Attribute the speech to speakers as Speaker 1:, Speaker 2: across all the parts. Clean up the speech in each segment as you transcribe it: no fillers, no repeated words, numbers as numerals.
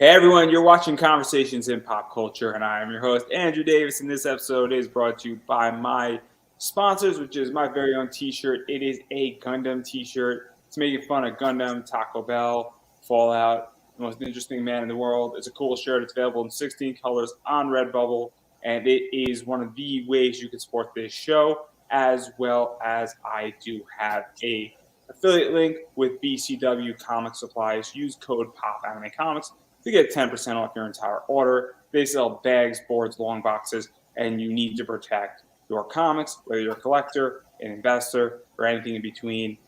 Speaker 1: Hey everyone, you're watching Conversations in Pop Culture, and I am your host, Andrew Davis. And this episode is brought to you by my sponsors, which is my very own t shirt. It is a Gundam t shirt. It's making fun of Gundam, Taco Bell, Fallout, the most interesting man in the world. It's a cool shirt. It's available in 16 colors on Redbubble, and it is one of the ways you can support this show, as well as I do have a affiliate link with BCW Comic Supplies. Use code POPAnimeComics to get 10% off your entire order. They sell bags, boards, long boxes, and you need to protect your comics, whether you're a collector, an investor, or anything in between.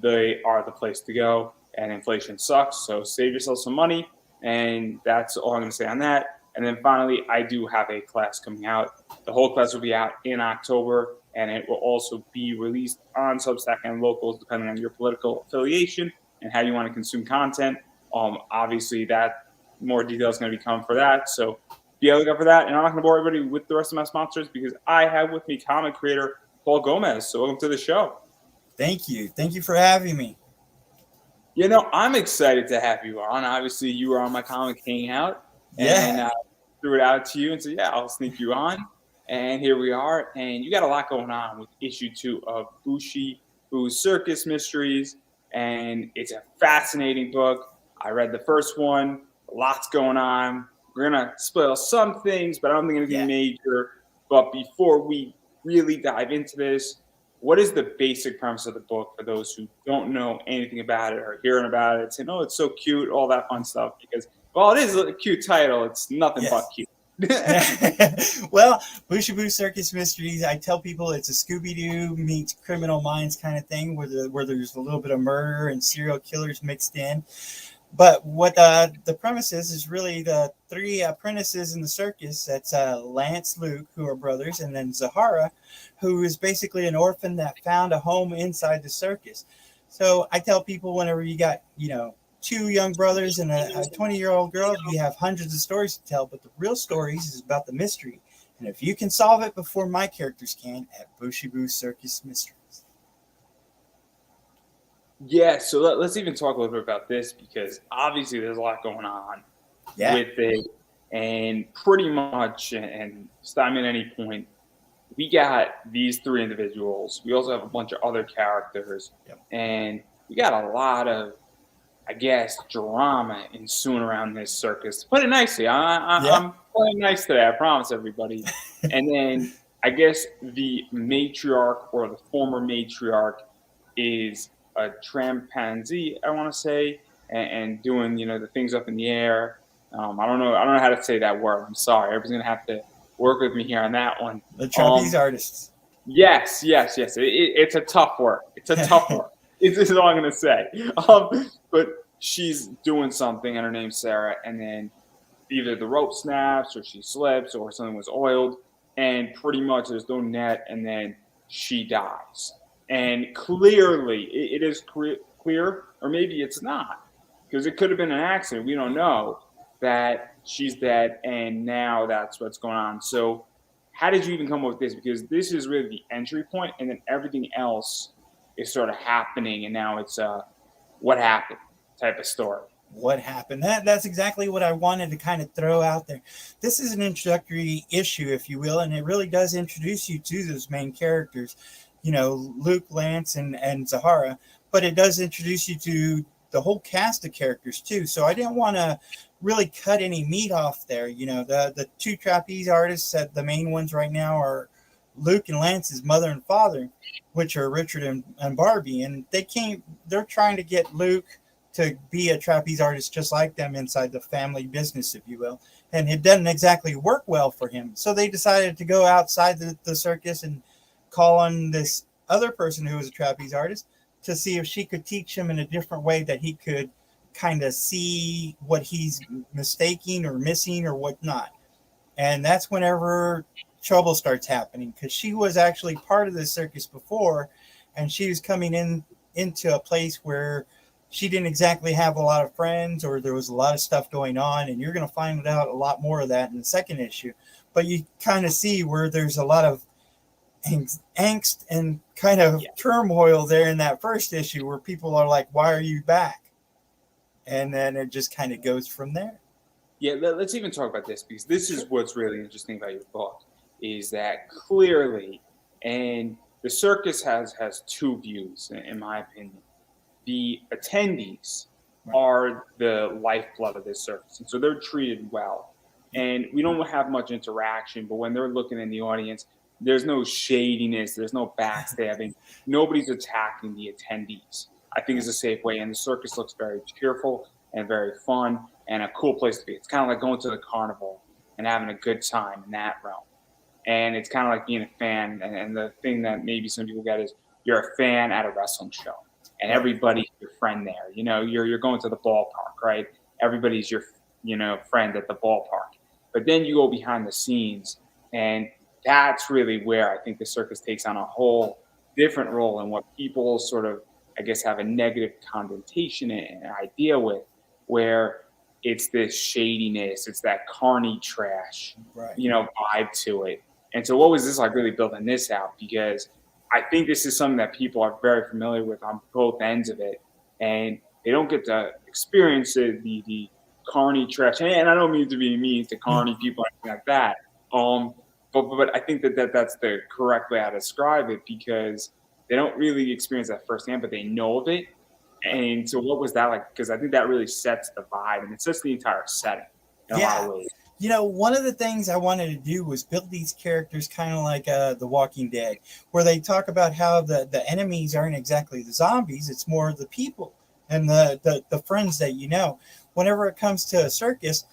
Speaker 1: They are the place to go, and inflation sucks, so save yourself some money, and that's all I'm going to say on that. And then finally, I do have a class coming out. The whole class will be out in October, and it will also be released on Substack and Locals, depending on your political affiliation and how you want to consume content. Obviously, that more details going to be coming for that. So be on the lookout for that. And I'm not going to bore everybody with the rest of my sponsors because I have with me comic creator Paul Gomez. So welcome to the show.
Speaker 2: Thank you. Thank you for having me.
Speaker 1: You know, I'm excited to have you on. Obviously, you were on my comic hangout, and threw it out to you and said, "Yeah, I'll sneak you on." And here we are. And you got a lot going on with issue 2 of Bushibu's Circus Mysteries, and it's a fascinating book. I read the first one. Lots going on. We're going to spoil some things, but I don't think anything major. But before we really dive into this, what is the basic premise of the book for those who don't know anything about it or hearing about it, saying, "Oh, it's so cute," all that fun stuff? Because, well, it is a cute title. It's nothing but cute.
Speaker 2: Well, Bushibu Circus Mysteries, I tell people it's a Scooby-Doo meets Criminal Minds kind of thing where there's a little bit of murder and serial killers mixed in. But what the premise is really the 3 apprentices in the circus. That's Lance, Luke, who are brothers, and then Zahara, who is basically an orphan that found a home inside the circus. So I tell people whenever you got, 2 young brothers and a 20-year-old girl, you have hundreds of stories to tell, but the real stories is about the mystery. And if you can solve it before my characters can at Bushibu Circus Mysteries.
Speaker 1: Yeah, so let's even talk a little bit about this because obviously there's a lot going on with it, and pretty much, and stop me at any point, we got these 3 individuals. We also have a bunch of other characters, and we got a lot of, I guess, drama ensuing around this circus. To put it nicely, I'm playing nice today, I promise everybody. And then I guess the matriarch or the former matriarch is a chimpanzee, I want to say, and doing the things up in the air. I don't know how to say that word. I'm sorry. Everybody's gonna have to work with me here on that one.
Speaker 2: The trapeze artists.
Speaker 1: Yes. It's a tough word. It's a tough word. It's all I'm gonna say. But she's doing something, and her name's Sarah, and then either the rope snaps or she slips or something was oiled, and pretty much there's no net, and then she dies. And clearly, it is clear, or maybe it's not, because it could have been an accident. We don't know that she's dead, and now that's what's going on. So how did you even come up with this? Because this is really the entry point, and then everything else is sort of happening, and now it's what happened type of story.
Speaker 2: What happened? That's exactly what I wanted to kind of throw out there. This is an introductory issue, if you will, and it really does introduce you to those main characters. Luke, Lance, and Zahara, but it does introduce you to the whole cast of characters too. So I didn't want to really cut any meat off there. The 2 trapeze artists, the main ones right now are Luke and Lance's mother and father, which are Richard and Barbie, and they're trying to get Luke to be a trapeze artist just like them inside the family business, if you will. And it doesn't exactly work well for him. So they decided to go outside the circus and call on this other person who was a trapeze artist to see if she could teach him in a different way that he could kind of see what he's mistaking or missing or whatnot. And that's whenever trouble starts happening, because she was actually part of the circus before, and she was coming into a place where she didn't exactly have a lot of friends, or there was a lot of stuff going on, and you're going to find out a lot more of that in the second issue. But you kind of see where there's a lot of angst and kind of turmoil there in that first issue, where people are like, "Why are you back?" And then it just kind of goes from there.
Speaker 1: Yeah, let's even talk about this because this is what's really interesting about your book is that clearly, and the circus has two views, in my opinion. The attendees
Speaker 2: Right.
Speaker 1: are the lifeblood of this circus, and so they're treated well. And we don't have much interaction, but when they're looking in the audience, there's no shadiness, there's no backstabbing, nobody's attacking the attendees. I think is a safe way, and the circus looks very cheerful and very fun and a cool place to be. It's kind of like going to the carnival and having a good time in that realm. And it's kind of like being a fan. And the thing that maybe some people get is you're a fan at a wrestling show, and everybody's your friend there. You're going to the ballpark, right? Everybody's your friend at the ballpark. But then you go behind the scenes, and that's really where I think the circus takes on a whole different role and what people sort of, I guess, have a negative connotation and idea with, where it's this shadiness, it's that carny trash,
Speaker 2: Right.
Speaker 1: vibe to it. And so what was this like really building this out? Because I think this is something that people are very familiar with on both ends of it. And they don't get to experience the carny trash. And I don't mean to be mean to carny people or anything like that. But I think that's the correct way to describe it because they don't really experience that firsthand, but they know of it. And so what was that like? Because I think that really sets the vibe and it sets the entire setting in a lot of ways.
Speaker 2: One of the things I wanted to do was build these characters kind of like The Walking Dead, where they talk about how the enemies aren't exactly the zombies, it's more the people and the friends that you know. Whenever it comes to a circus,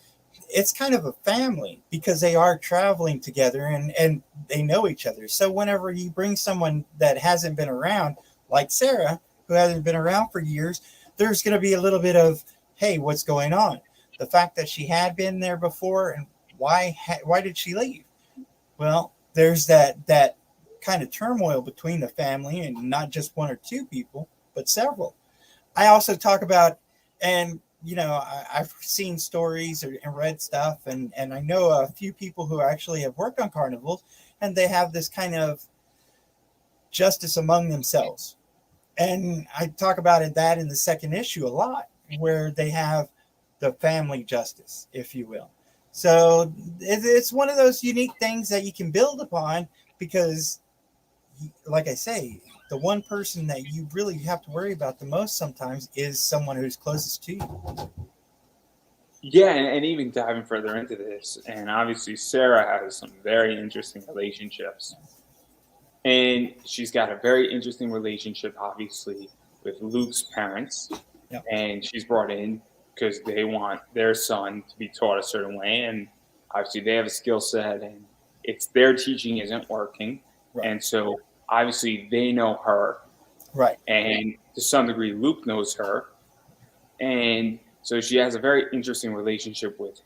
Speaker 2: it's kind of a family because they are traveling together and they know each other. So whenever you bring someone that hasn't been around, like Sarah, who hasn't been around for years, there's going to be a little bit of, hey, what's going on? The fact that she had been there before and why did she leave? Well, there's that kind of turmoil between the family and not just one or two people, but several. I also talk about, and I've seen stories and read stuff, and I know a few people who actually have worked on carnivals, and they have this kind of justice among themselves. And I talk about that in the second issue a lot, where they have the family justice, if you will. So it's one of those unique things that you can build upon because, like I say, the one person that you really have to worry about the most sometimes is someone who's closest to you.
Speaker 1: Yeah, and even diving further into this, and obviously Sarah has some very interesting relationships. And she's got a very interesting relationship, obviously, with Luke's parents.
Speaker 2: Yep.
Speaker 1: And she's brought in because they want their son to be taught a certain way. And obviously they have a skill set and it's their teaching isn't working.
Speaker 2: Right.
Speaker 1: And so obviously they know her.
Speaker 2: Right.
Speaker 1: And to some degree, Luke knows her. And so she has a very interesting relationship with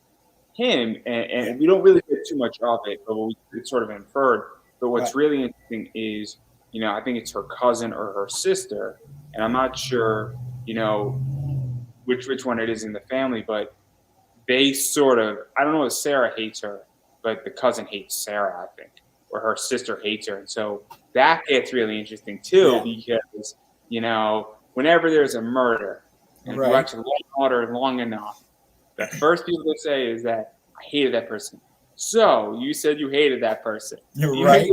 Speaker 1: him. And we don't really get too much of it, but it's sort of inferred. But what's really interesting is, I think it's her cousin or her sister. And I'm not sure, which one it is in the family, but they sort of, I don't know if Sarah hates her, but the cousin hates Sarah, I think, or her sister hates her. And so that gets really interesting too, because, whenever there's a murder, and if you watch Law & Order long enough, the first people to say is that I hated that person. So you said you hated that person.
Speaker 2: You're right.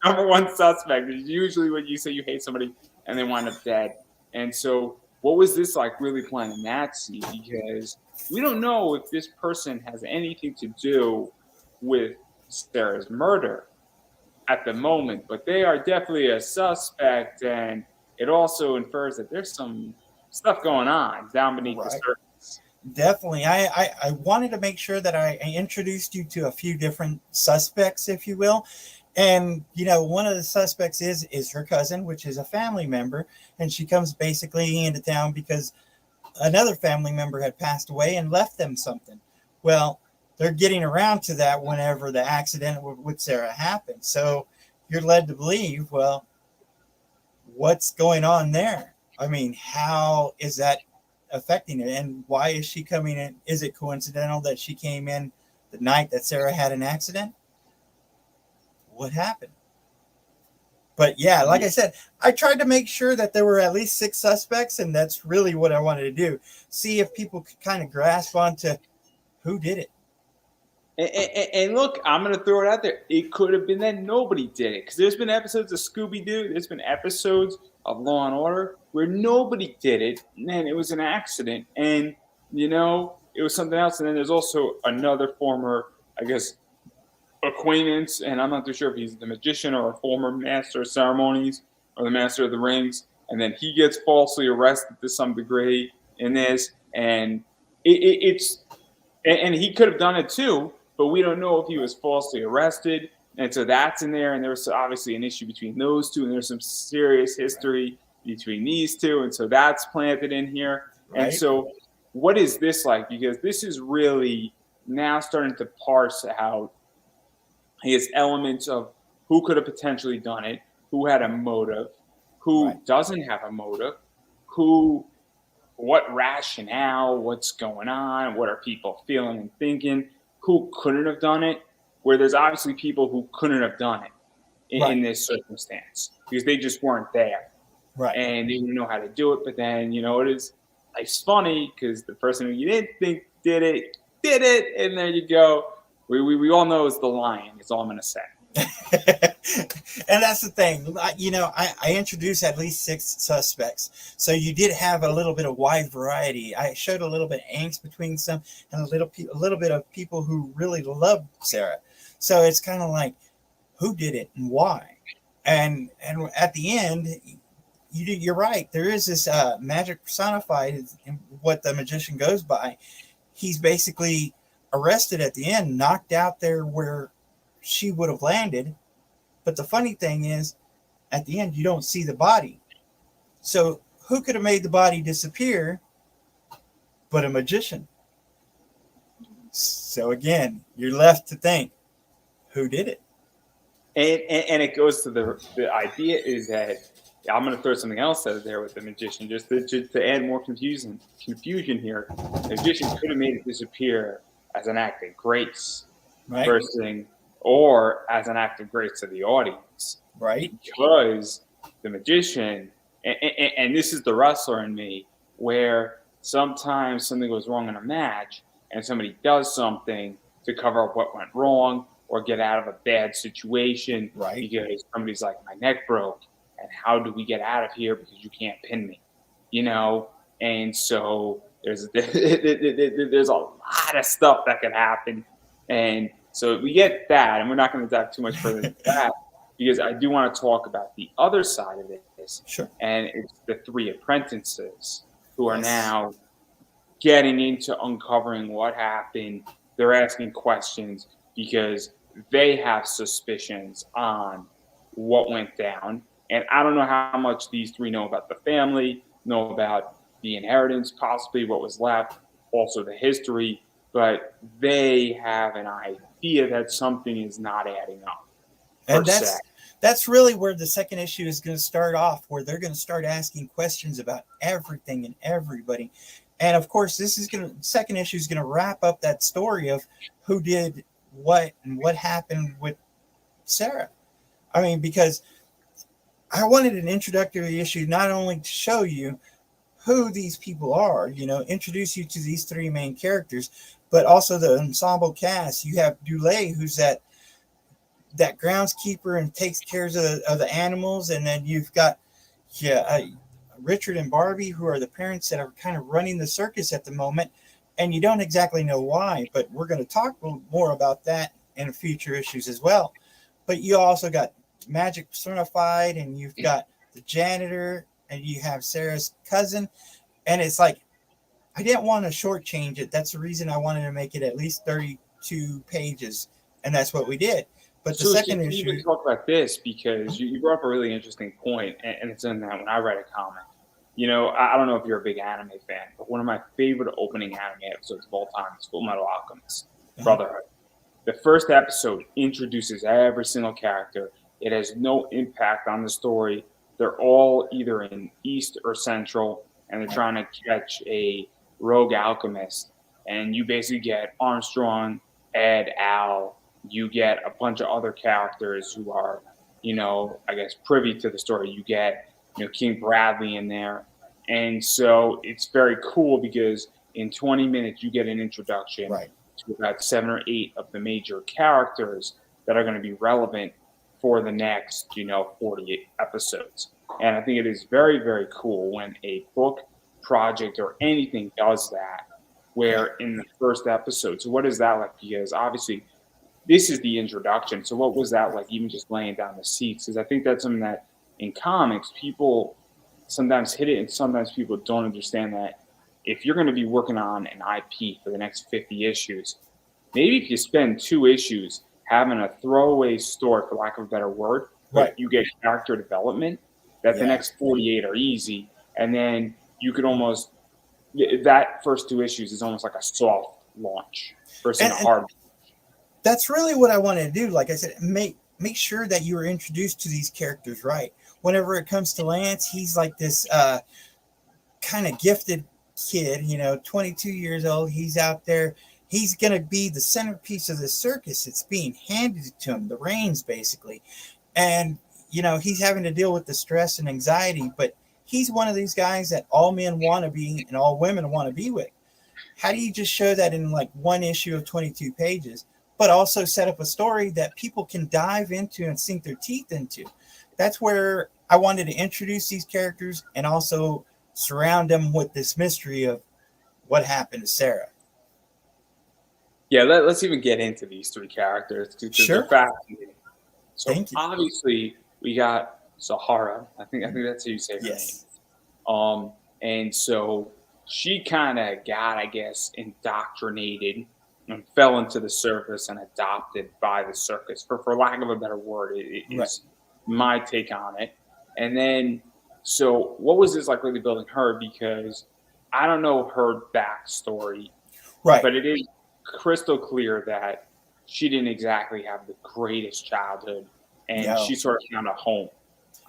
Speaker 1: Number one suspect is usually when you say you hate somebody and they wind up dead. And so what was this like really planting that seed? Because we don't know if this person has anything to do with Sarah's murder at the moment, but they are definitely a suspect. And it also infers that there's some stuff going on down beneath the surface.
Speaker 2: Definitely. I wanted to make sure that I introduced you to a few different suspects, if you will. And, one of the suspects is her cousin, which is a family member. And she comes basically into town because another family member had passed away and left them something. Well, they're getting around to that whenever the accident with Sarah happened. So you're led to believe, well, what's going on there? I mean, how is that affecting it? And why is she coming in? Is it coincidental that she came in the night that Sarah had an accident? What happened? But yeah, like I said, I tried to make sure that there were at least 6 suspects, and that's really what I wanted to do. See if people could kind of grasp onto who did it.
Speaker 1: And look, I'm going to throw it out there. It could have been that nobody did it because there's been episodes of Scooby-Doo, there's been episodes of Law and Order where nobody did it, and it was an accident, and it was something else. And then there's also another former, I guess, acquaintance, and I'm not too sure if he's the magician or a former master of ceremonies or the master of the rings, and then he gets falsely arrested to some degree in this, and it's and he could have done it too, but we don't know if he was falsely arrested. And so that's in there. And there was obviously an issue between those two. And there's some serious history between these two. And so that's planted in here. Right. And so what is this like? Because this is really now starting to parse out his elements of who could have potentially done it, who had a motive, who doesn't have a motive, what rationale, what's going on, what are people feeling and thinking, who couldn't have done it, where there's obviously people who couldn't have done it in this circumstance because they just weren't there.
Speaker 2: Right.
Speaker 1: And they didn't know how to do it. But then, it's funny because the person who you didn't think did it, and there you go. We all know it's the lion, is all I'm going to say.
Speaker 2: And that's the thing, I introduced at least 6 suspects, so you did have a little bit of wide variety. I showed a little bit of angst between some and a little bit of people who really loved Sarah. So it's kind of like, who did it and why? And at the end, you're right. There is this magic personified, what the magician goes by. He's basically arrested at the end, knocked out there where she would have landed. But the funny thing is, at the end, you don't see the body. So who could have made the body disappear but a magician? So again, you're left to think, who did it?
Speaker 1: And it goes to the idea is that I'm going to throw something else out there with the magician, just to add more confusion here. The magician could have made it disappear as an act of grace, first thing, or as an act of grace to the audience,
Speaker 2: right?
Speaker 1: Because the magician, and this is the wrestler in me, where sometimes something goes wrong in a match, and somebody does something to cover up what went wrong or get out of a bad situation,
Speaker 2: right?
Speaker 1: Because somebody's like, my neck broke, and how do we get out of here because you can't pin me, And so there's a lot of stuff that could happen, and so we get that, and we're not going to dive too much further into that because I do want to talk about the other side of this.
Speaker 2: Sure.
Speaker 1: And it's the 3 apprentices who are now getting into uncovering what happened. They're asking questions because they have suspicions on what went down. And I don't know how much these 3 know about the family, know about the inheritance, possibly what was left, also the history, but they have an idea that something is not adding up.
Speaker 2: And that's really where the second issue is going to start off, where they're going to start asking questions about everything and everybody. And of course, second issue is going to wrap up that story of who did what and what happened with Sarah. I mean, because I wanted an introductory issue not only to show you who these people are, introduce you to these 3 main characters, but also the ensemble cast. You have Dulé, who's that groundskeeper and takes care of the animals, and then you've got Richard and Barbie, who are the parents that are kind of running the circus at the moment, and you don't exactly know why, but we're going to talk more about that in future issues as well. But you also got magic personified, and you've got the janitor, and you have Sarah's cousin, and it's like, I didn't want to shortchange it. That's the reason I wanted to make it at least 32 pages, and that's what we did. But the second issue...
Speaker 1: We talk about this because you brought up a really interesting point, and it's in that when I write a comic. I don't know if you're a big anime fan, but one of my favorite opening anime episodes of all time is Fullmetal Alchemist Brotherhood. The first episode introduces every single character. It has no impact on the story. They're all either in East or Central, and they're trying to catch a rogue alchemist. And you basically get Armstrong, Ed, Al. You get a bunch of other characters who are, I guess, privy to the story. You get, King Bradley in there. And so it's very cool because in 20 minutes you get an introduction to about 7 or 8 of the major characters that are going to be relevant for the next, 48 episodes. And I think it is very, very cool when a book project or anything does that, where in the first episode. So what is that like? Because obviously this is the introduction. So what was that like, even just laying down the seats? Because I think that's something that in comics, people sometimes hit it and sometimes people don't understand that if you're going to be working on an IP for the next 50 issues, maybe if you spend 2 issues having a throwaway story, for lack of a better word, but you get character development, that the next 48 are easy. And then you could almost, that first 2 issues is almost like a soft launch versus a hard launch.
Speaker 2: That's really what I want to do. Like I said, make sure that you are introduced to these characters right. Whenever it comes to Lance, he's like this kind of gifted kid, 22 years old. He's out there. He's going to be the centerpiece of the circus. It's being handed to him, the reins, basically. And, he's having to deal with the stress and anxiety, but he's one of these guys that all men want to be and all women want to be with. How do you just show that in like one issue of 22 pages, but also set up a story that people can dive into and sink their teeth into? That's where I wanted to introduce these characters and also surround them with this mystery of what happened to Sarah.
Speaker 1: Yeah, let's even get into these 3 characters because they're fascinating. So obviously we got Sahara. I think that's how you say her name. And so she kind of got, I guess, indoctrinated and fell into the circus and adopted by the circus. For lack of a better word, it is my take on it. And then, so what was this like really building her? Because I don't know her backstory, but it is crystal clear that she didn't exactly have the greatest childhood, and she sort of found a home.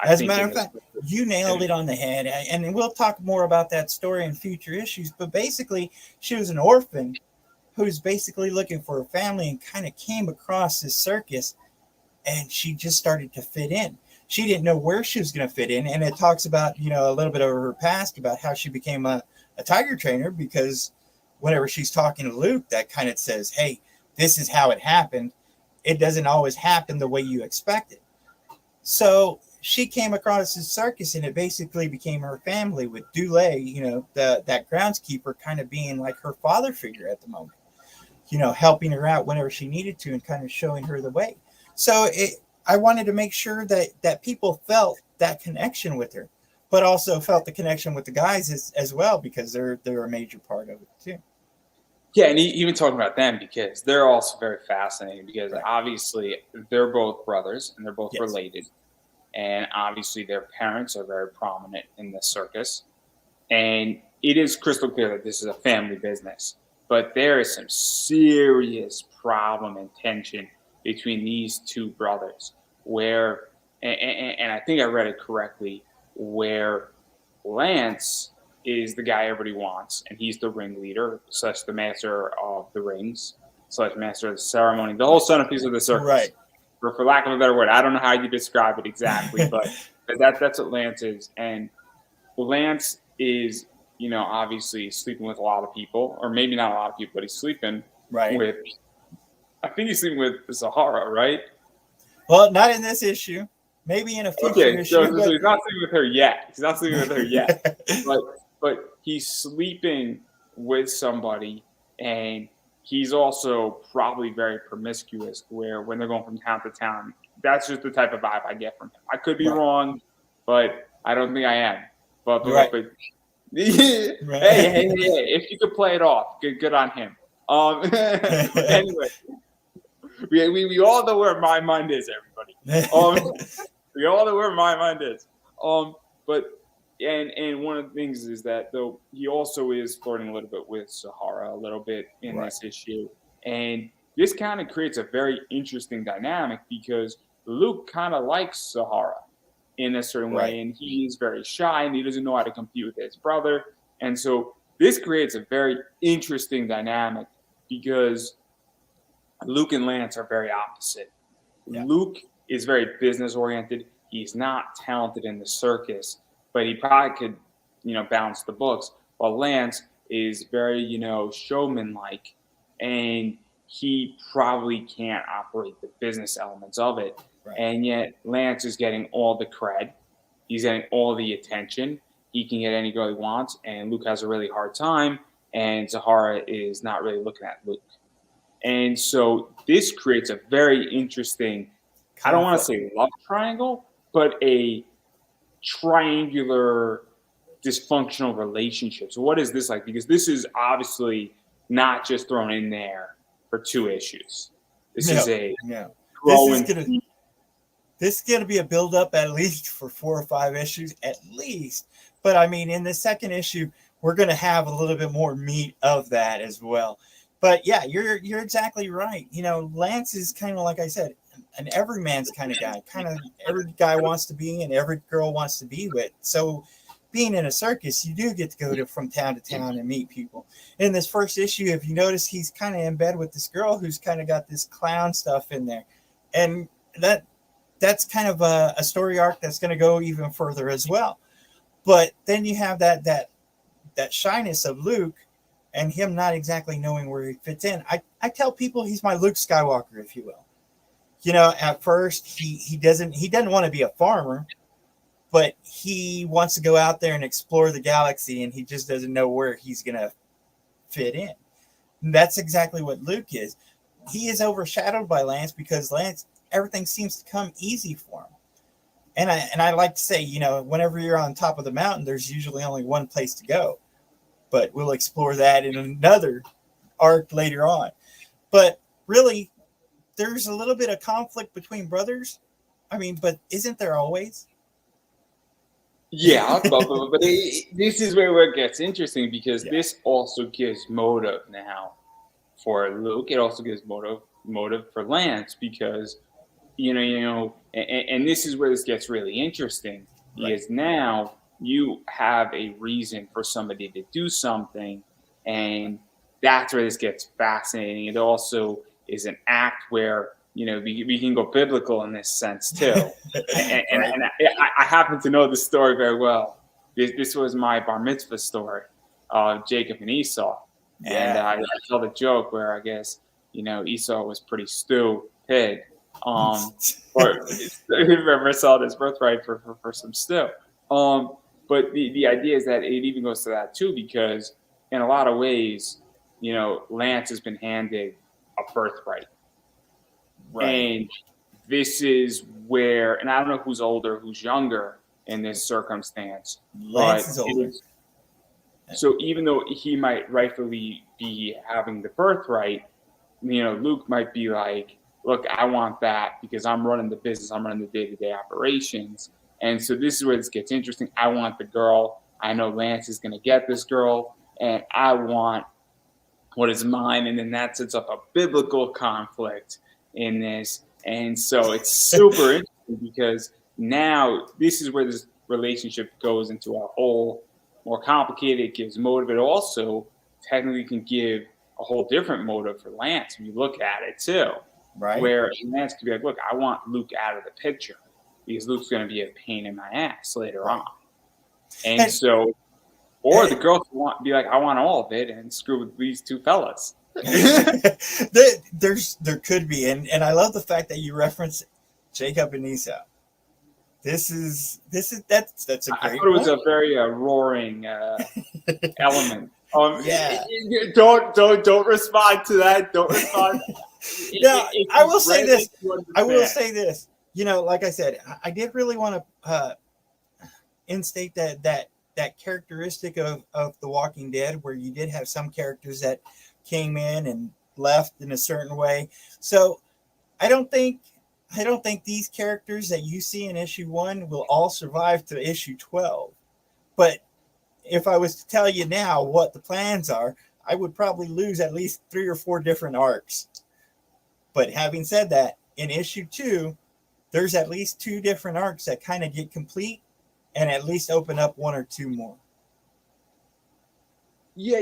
Speaker 2: As a matter of fact, you nailed it on the head, and we'll talk more about that story in future issues, but basically she was an orphan who's basically looking for a family and kind of came across this circus, and she just started to fit in. She didn't know where she was going to fit in, and it talks about, a little bit of her past, about how she became a tiger trainer, because whenever she's talking to Luke, that kind of says, hey, this is how it happened. It doesn't always happen the way you expect it. So she came across this circus, and it basically became her family, with Dule, that groundskeeper, kind of being like her father figure at the moment, helping her out whenever she needed to and kind of showing her the way. So I wanted to make sure that people felt that connection with her, but also felt the connection with the guys as well, because they're a major part of it too.
Speaker 1: Yeah, and even talking about them, because they're also very fascinating, because obviously they're both brothers and they're both related. And obviously their parents are very prominent in the circus. And it is crystal clear that this is a family business. But there is some serious problem and tension between these 2 brothers, where, and I think I read it correctly, where Lance is the guy everybody wants, and he's the ringleader, / the master of the rings, / master of the ceremony, the whole centerpiece of the circus.
Speaker 2: Right.
Speaker 1: For lack of a better word, I don't know how you describe it exactly, but that's what Lance is. And Lance is, obviously sleeping with a lot of people, or maybe not a lot of people, but he's sleeping with, I think he's sleeping with Sahara, right?
Speaker 2: Well, not in this issue. Maybe in a future issue.
Speaker 1: So he's not sleeping with her yet. But he's sleeping with somebody, and he's also probably very promiscuous, where when they're going from town to town, that's just the type of vibe I get from him. I could be wrong, but I don't think I am. But hey, if you could play it off, good on him. Anyway, we all know where my mind is, everybody. We all know where my mind is. But one of the things is that, though, he also is flirting a little bit with Sahara a little bit in this issue. And this kind of creates a very interesting dynamic, because Luke kind of likes Sahara in a certain way, and he is very shy, and he doesn't know how to compete with his brother. And so this creates a very interesting dynamic, because Luke and Lance are very opposite. Yeah. Luke is very business-oriented. He's not talented in the circus, but he probably could, balance the books. While Lance is very, showman-like, and he probably can't operate the business elements of it.
Speaker 2: Right.
Speaker 1: And yet Lance is getting all the cred. He's getting all the attention. He can get any girl he wants, and Luke has a really hard time, and Zahara is not really looking at Luke. And so this creates a very interesting, I don't want to say love triangle, but a triangular dysfunctional relationship. So what is this like? Because this is obviously not just thrown in there for 2 issues. This is a growing.
Speaker 2: This is going to be a build up at least for 4 or 5 issues, at least. But I mean, in the second issue, we're going to have a little bit more meat of that as well. But yeah, you're exactly right. You know, Lance is kind of, like I said, an everyman's kind of guy. Kind of every guy wants to be and every girl wants to be with. So being in a circus, you do get to go from town to town and meet people. In this first issue, if you notice, he's kind of in bed with this girl who's kind of got this clown stuff in there. And that's kind of a story arc that's going to go even further as well. But then you have that shyness of Luke and him not exactly knowing where he fits in. I tell people he's my Luke Skywalker, if you will. You know, at first he doesn't want to be a farmer, but he wants to go out there and explore the galaxy, and he just doesn't know where he's going to fit in. And that's exactly what Luke is. He is overshadowed by Lance because Lance, everything seems to come easy for him. And I like to say, you know, whenever you're on top of the mountain, there's usually only one place to go. But we'll explore that in another arc later on. But really, there's a little bit of conflict between brothers. I mean, but isn't there always?
Speaker 1: Yeah, but this is where it gets interesting because this also gives motive now for Luke. It also gives motive for Lance because, you know, and this is where this gets really interesting because now you have a reason for somebody to do something, and that's where this gets fascinating. It also is an act where, you know, we can go biblical in this sense too. and I happen to know the story very well. This was my bar mitzvah story of Jacob and Esau. And I tell the joke where I guess, you know, Esau was pretty stupid. Or whoever saw this birthright for some stew. But the idea is that it even goes to that too, because in a lot of ways, you know, Lance has been handed a birthright. Right. And this is where, and I don't know who's older, who's younger in this circumstance.
Speaker 2: Lance is older.
Speaker 1: So even though he might rightfully be having the birthright, you know, Luke might be like, look, I want that because I'm running the business, I'm running the day-to-day operations. And so this is where this gets interesting. I want the girl. I know Lance is going to get this girl, and I want what is mine. And then that sets up a biblical conflict in this. And so it's super interesting because now this is where this relationship goes into a whole more complicated. It gives motive. It also technically can give a whole different motive for Lance when you look at it too.
Speaker 2: Right.
Speaker 1: Where Lance could be like, look, I want Luke out of the picture because Luke's going to be a pain in my ass later on. And so, or the girl could be like, I want all of it and screw with these 2 fellas.
Speaker 2: There could be. And I love the fact that you reference Jacob and Esau. That's a great
Speaker 1: I thought it was a very roaring element. Don't respond to that. Don't respond.
Speaker 2: I will say this. You know, like I said, I did really want to instate that characteristic of The Walking Dead, where you did have some characters that came in and left in a certain way. So I don't think these characters that you see in issue 1 will all survive to issue 12. But if I was to tell you now what the plans are, I would probably lose at least 3 or 4 different arcs. But having said that, in issue 2, there's at least 2 different arcs that kind of get complete and at least open up 1 or 2 more.
Speaker 1: Yeah.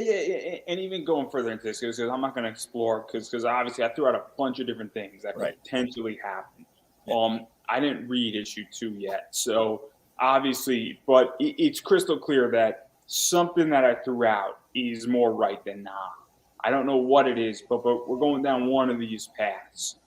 Speaker 1: And even going further into this, because I'm not going to explore, because obviously I threw out a bunch of different things that could potentially happen. Yeah. I didn't read issue 2 yet. So obviously, but it's crystal clear that something that I threw out is more right than not. I don't know what it is, but we're going down one of these paths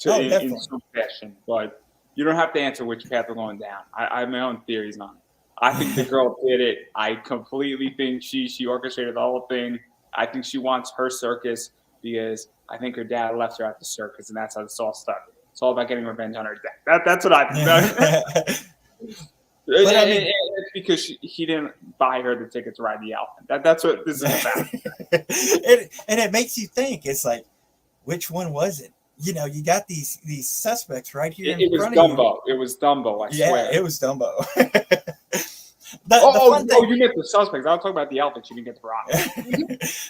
Speaker 1: in some fashion. But you don't have to answer which path we're going down. I have my own theories on it. I think the girl did it. I completely think she orchestrated the whole thing. I think she wants her circus because I think her dad left her at the circus, and that's how this all started. It's all about getting revenge on her dad. That's what I think. But I mean, it's because he didn't buy her the ticket to ride the elephant. That's what this is about.
Speaker 2: And it makes you think. It's like, which one was it? You know, you got these suspects right here in front of
Speaker 1: you. It was Dumbo. I swear.
Speaker 2: Yeah, it was Dumbo.
Speaker 1: You meant the suspects. I'll talk about the elephant. You didn't get the rock.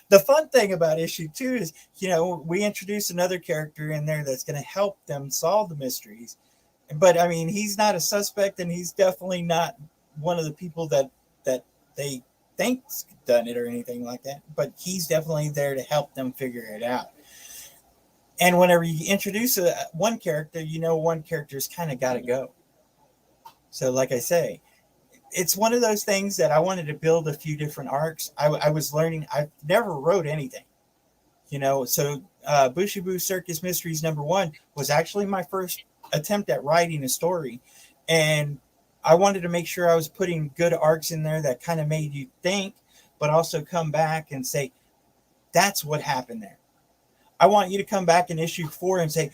Speaker 2: The fun thing about issue 2 is, you know, we introduce another character in there that's going to help them solve the mysteries. But I mean, he's not a suspect, and he's definitely not one of the people that they think's done it or anything like that. But he's definitely there to help them figure it out. And whenever you introduce one character, you know one character's kind of got to go. So, like I say, it's one of those things that I wanted to build a few different arcs. I was learning. I never wrote anything, you know. So, Bushibu Circus Mysteries #1 was actually my first attempt at writing a story, and I wanted to make sure I was putting good arcs in there that kind of made you think, but also come back and say, that's what happened there. I want you to come back in issue 4 and say,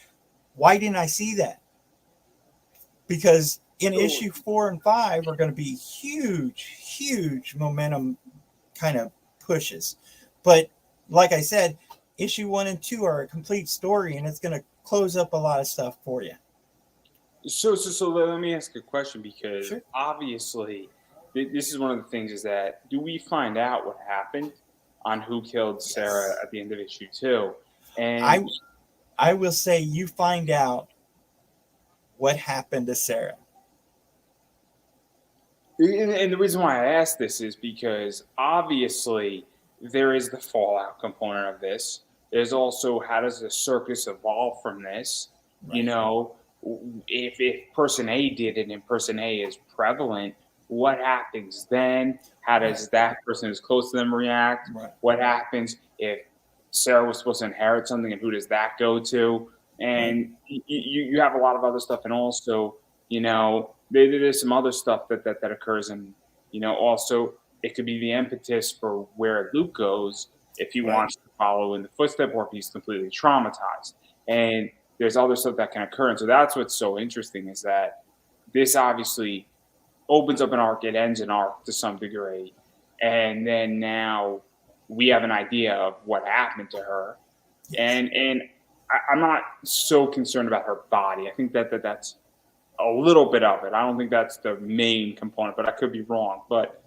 Speaker 2: why didn't I see that? Because in issue 4 and 5 are going to be huge momentum kind of pushes. But like I said, issue 1 and 2 are a complete story, and it's going to close up a lot of stuff for you.
Speaker 1: So let me ask a question, because obviously this is one of the things is that, do we find out what happened on who killed Sarah at the end of issue 2? And
Speaker 2: I will say you find out what happened to Sarah.
Speaker 1: And the reason why I ask this is because obviously there is the fallout component of this. There's also, how does the circus evolve from this? Right. You know, if person A did it and person A is prevalent, what happens then? How does that person who's close to them react? Right. What happens if Sarah was supposed to inherit something, and who does that go to? And you have a lot of other stuff, and also, you know, there's some other stuff that occurs, and, you know, also it could be the impetus for where Luke goes if he wants to follow in the footsteps, or if he's completely traumatized. And there's other stuff that can occur. And so that's what's so interesting, is that this obviously opens up an arc, it ends an arc to some degree. And then now we have an idea of what happened to her. Yes. And I'm not so concerned about her body. I think that's a little bit of it. I don't think that's the main component, but I could be wrong. But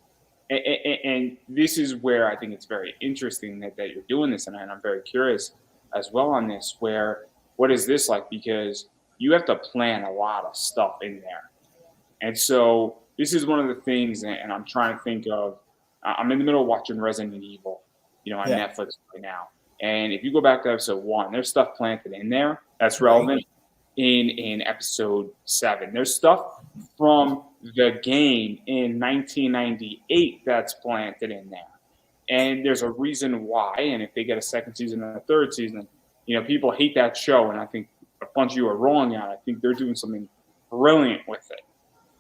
Speaker 1: and this is where I think it's very interesting that you're doing this, and I'm very curious as well on this, where what is this like? Because you have to plan a lot of stuff in there. And so this is one of the things, and I'm trying to think of, I'm in the middle of watching Resident Evil, you know, on Netflix right now. And if you go back to episode 1, there's stuff planted in there that's relevant in episode 7. There's stuff from the game in 1998 that's planted in there. And there's a reason why. And if they get a second season and a third season, you know, people hate that show, and I think a bunch of you are wrong on it. I think they're doing something brilliant with it.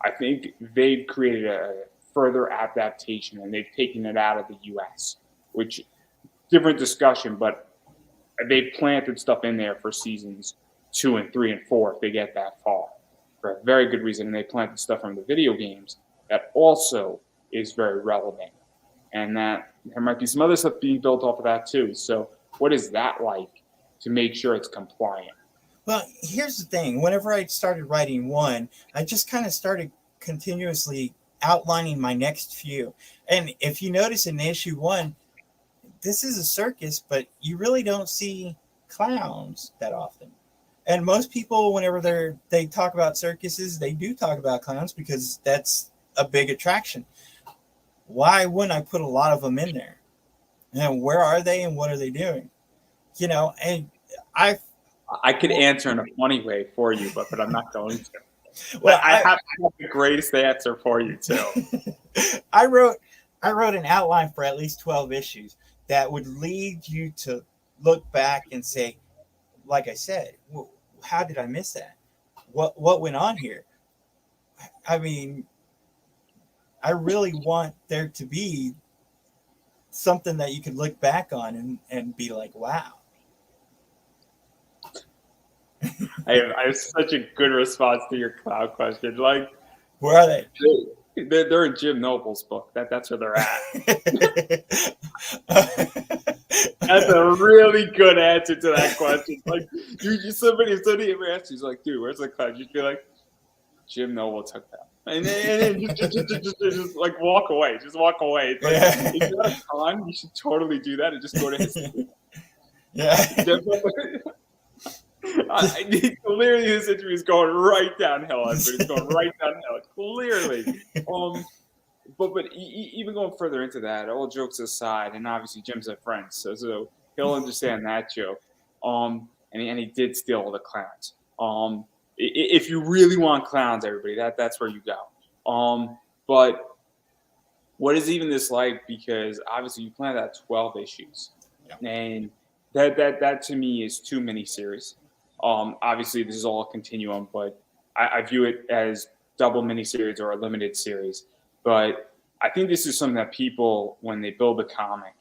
Speaker 1: I think they've created a further adaptation, and they've taken it out of the U.S., which, different discussion, but they've planted stuff in there for seasons 2 and 3 and 4 if they get that far, for a very good reason. And they planted stuff from the video games that also is very relevant, and that there might be some other stuff being built off of that too. So what is that like to make sure it's compliant?
Speaker 2: Well, here's the thing. Whenever I started writing 1, I just kind of started continuously outlining my next few. And if you notice in issue 1, this is a circus, but you really don't see clowns that often. And most people, whenever they talk about circuses, they do talk about clowns because that's a big attraction. Why wouldn't I put a lot of them in there? And where are they, and what are they doing? You know, and
Speaker 1: I could answer in a funny way for you, but I'm not going to. Well, I have the greatest answer for you too.
Speaker 2: I wrote an outline for at least 12 issues that would lead you to look back and say, like I said, how did I miss that? What went on here? I mean, I really want there to be something that you could look back on and be like, wow.
Speaker 1: I have such a good response to your cloud question. Like,
Speaker 2: Where are they?
Speaker 1: they're in Jim Noble's book. That's where they're at. That's a really good answer to that question. Like, somebody ever asks you, like, dude, where's the cloud? You'd be like, Jim Noble took that. And then just like walk away. Just walk away. It's like, if you have time, you should totally do that and just go to his.
Speaker 2: Yeah.
Speaker 1: Clearly, this interview is going right downhill. It's going right downhill. Clearly. But even going further into that, all jokes aside, and obviously Jim's a friend, so he'll understand that joke. And he did steal all the clowns. If you really want clowns, everybody, that's where you go. But what is even this like? Because obviously you planned out 12 issues, and that to me is too many series. Obviously this is all a continuum, but I view it as double miniseries or a limited series. But I think this is something that people, when they build a comic,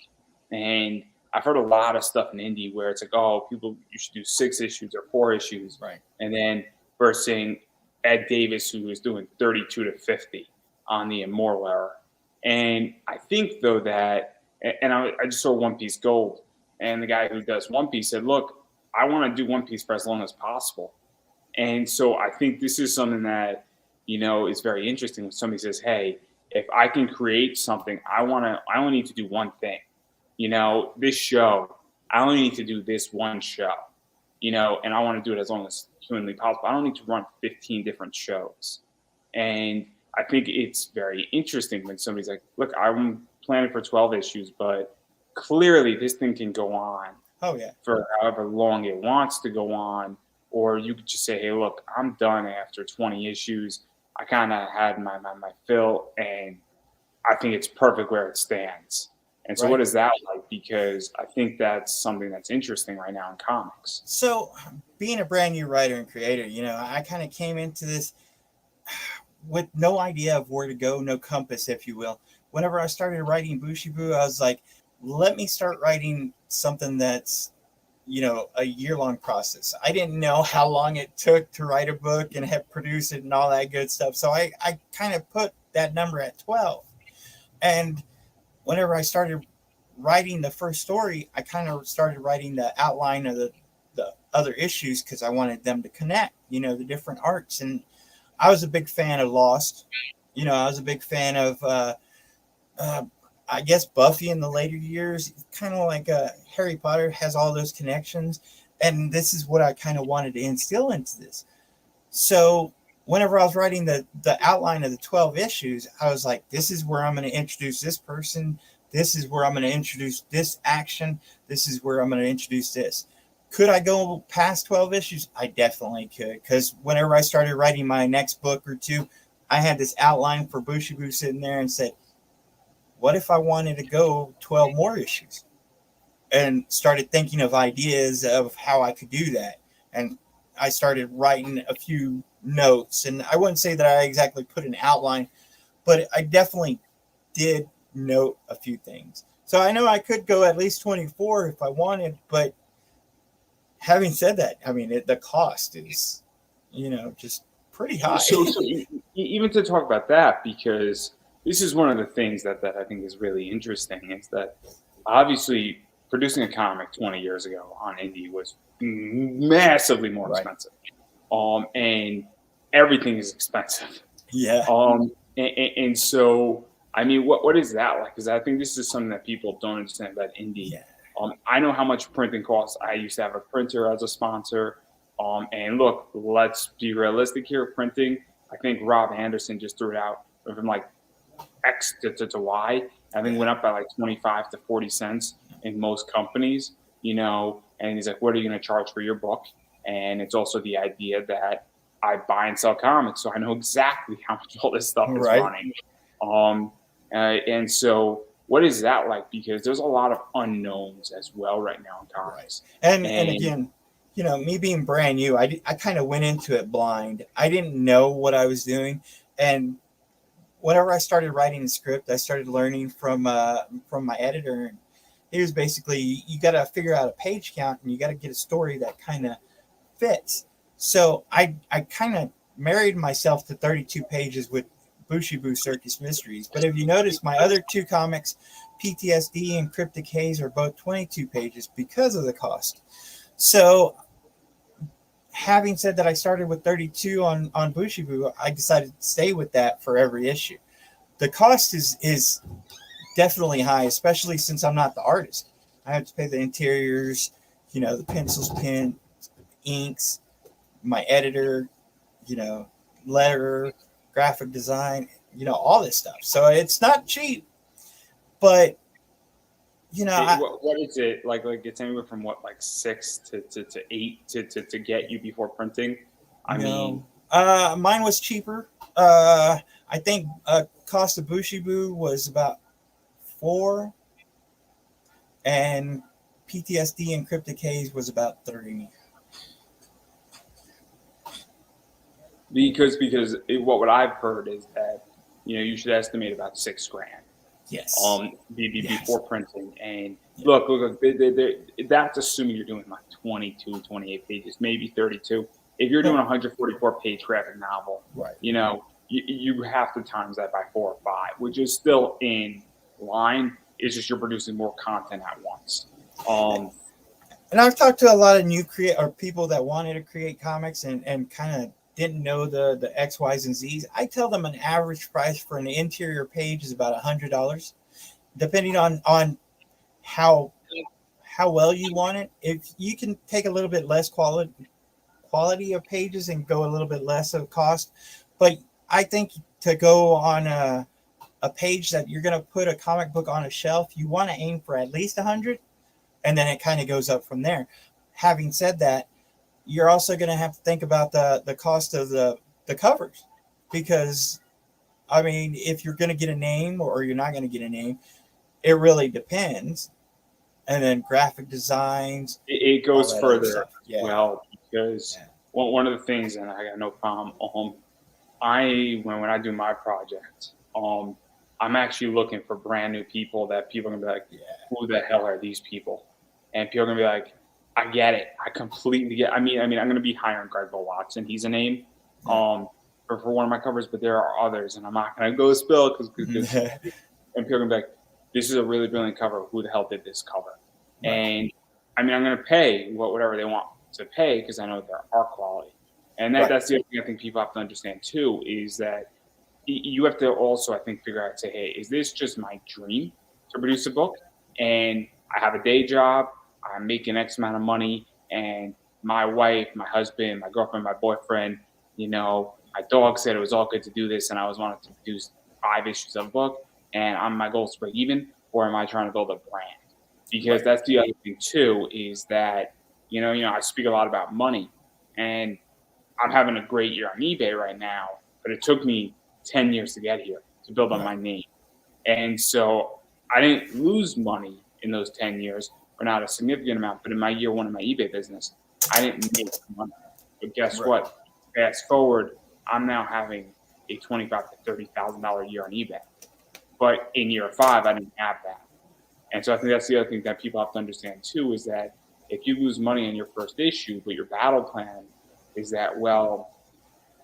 Speaker 1: and I've heard a lot of stuff in indie where it's like, oh, you should do 6 issues or 4 issues.
Speaker 2: Right.
Speaker 1: And then versus saying Ed Davis, who was doing 32 to 50 on the Immortal Era. And I think, though, that, and I just saw One Piece Gold, and the guy who does One Piece said, look, I want to do One Piece for as long as possible. And so I think this is something that, is very interesting when somebody says, hey, if I can create something, I only need to do one thing. This show, I only need to do this one show, and I want to do it as long as humanly possible. I don't need to run 15 different shows. And I think it's very interesting when somebody's like, look, I'm planning for 12 issues, but clearly this thing can go on for however long it wants to go on. Or you could just say, hey, look, I'm done after 20 issues. I kind of had my fill, and I think it's perfect where it stands. And so what is that like? Because I think that's something that's interesting right now in comics.
Speaker 2: So being a brand new writer and creator, I kind of came into this with no idea of where to go, no compass, if you will. Whenever I started writing Bushibu, I was like, let me start writing something that's, a year-long process. I didn't know how long it took to write a book and have produced it and all that good stuff. So I kind of put that number at 12. And whenever I started writing the first story, I kind of started writing the outline of the other issues because I wanted them to connect, the different arcs. And I was a big fan of Lost. I was a big fan of, I guess, Buffy in the later years. Kind of like Harry Potter has all those connections. And this is what I kind of wanted to instill into this. So whenever I was writing the outline of the 12 issues, I was like, this is where I'm going to introduce this person. This is where I'm going to introduce this action. This is where I'm going to introduce this. Could I go past 12 issues? I definitely could. Because whenever I started writing my next book or two, I had this outline for Bushibu sitting there and said, what if I wanted to go 12 more issues? And started thinking of ideas of how I could do that. And I started writing a few notes. And I wouldn't say that I exactly put an outline, but I definitely did note a few things. So I know I could go at least 24 if I wanted, but having said that, I mean, the cost is, just pretty high.
Speaker 1: So even to talk about that, because this is one of the things that I think is really interesting, is that obviously producing a comic 20 years ago on indie was massively more expensive. And everything is expensive.
Speaker 2: Yeah.
Speaker 1: And so, I mean, what is that like? Because I think this is something that people don't understand about indie.
Speaker 2: Yeah.
Speaker 1: I know how much printing costs. I used to have a printer as a sponsor. And look, let's be realistic here. Printing, I think Rob Anderson just threw it out from like X to Y. I think went up by like 25 to 40 cents in most companies, and he's like, what are you going to charge for your book? And it's also the idea that I buy and sell comics, so I know exactly how much all this stuff is running. And so what is that like? Because there's a lot of unknowns as well right now in comics.
Speaker 2: And
Speaker 1: And
Speaker 2: again, me being brand new, I kind of went into it blind. I didn't know what I was doing, and whenever I started writing the script, I started learning from my editor. And he was basically, you got to figure out a page count, and you got to get a story that kind of fits. So I kind of married myself to 32 pages with Bushibu Circus Mysteries. But if you notice, my other two comics, PTSD and Cryptic Haze, are both 22 pages because of the cost. So having said that, I started with 32 on Bushibu, I decided to stay with that for every issue. The cost is definitely high, especially since I'm not the artist. I have to pay the interiors, the pencils, pen, inks, my editor, letterer, graphic design, all this stuff. So it's not cheap, but
Speaker 1: what is it like? Like it's anywhere from what, like 6 to 8 to get you before printing. I mean,
Speaker 2: mine was cheaper. I think cost of Bushibu was about 4, and PTSD and Cryptic Haze was about 30.
Speaker 1: Because what I've heard is that you should estimate about $6,000.
Speaker 2: Yes.
Speaker 1: Before printing. And look, that's assuming you're doing like 22, 28 pages, maybe 32. If you're doing a 144-page graphic novel,
Speaker 2: right,
Speaker 1: you have to times that by 4 or 5, which is still in line. It's just you're producing more content at once.
Speaker 2: And I've talked to a lot of new people that wanted to create comics and kind of didn't know the X, Y's, and Z's. I tell them an average price for an interior page is about $100, depending on how well you want it. If you can take a little bit less quality of pages and go a little bit less of cost, but I think to go on a page that you're going to put a comic book on a shelf, you want to aim for at least 100, and then it kind of goes up from there. Having said that, you're also going to have to think about the cost of the covers, because I mean, if you're going to get a name or you're not going to get a name, it really depends. And then graphic designs,
Speaker 1: it goes further.
Speaker 2: Yeah.
Speaker 1: Well, because one of the things, and I got no problem, when I do my project, I'm actually looking for brand new people that people are gonna be like, who the hell are these people? And people are gonna be like, I get it. I completely get it. I mean, I'm gonna be hiring Gregville Watson. He's a name for one of my covers, but there are others, and I'm not gonna go spill because and people are gonna be like, this is a really brilliant cover. Who the hell did this cover? Right. And I mean, I'm gonna pay whatever they want to pay because I know they're art quality. And that's the other thing I think people have to understand too, is that you have to also, I think, figure out, say, hey, is this just my dream to produce a book? And I have a day job, I'm making X amount of money, and my wife, my husband, my girlfriend, my boyfriend, my dog said it was all good to do this, and I was wanting to produce 5 issues of a book, and my goal is to break even, or am I trying to build a brand? Because that's the other thing too, is that, I speak a lot about money, and I'm having a great year on eBay right now, but it took me 10 years to get here, to build on my name. And so I didn't lose money in those 10 years, or not a significant amount, but in my year 1 of my eBay business, I didn't make money. But guess what? Fast forward, I'm now having a $25,000 to $30,000 a year on eBay. But in year 5, I didn't have that. And so I think that's the other thing that people have to understand too, is that if you lose money in your first issue, but your battle plan is that, well,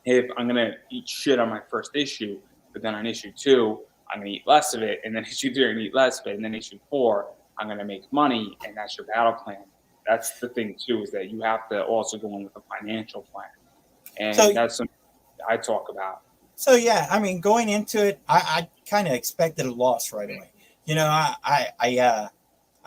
Speaker 1: if I'm going to eat shit on my first issue, but then on issue 2, I'm going to eat less of it, and then issue 3, I'm going to eat less of it, and then issue 4, I'm going to make money, and that's your battle plan. That's the thing too, is that you have to also go in with a financial plan. And that's something I talk about.
Speaker 2: So, yeah, I mean, going into it, I kind of expected a loss right away.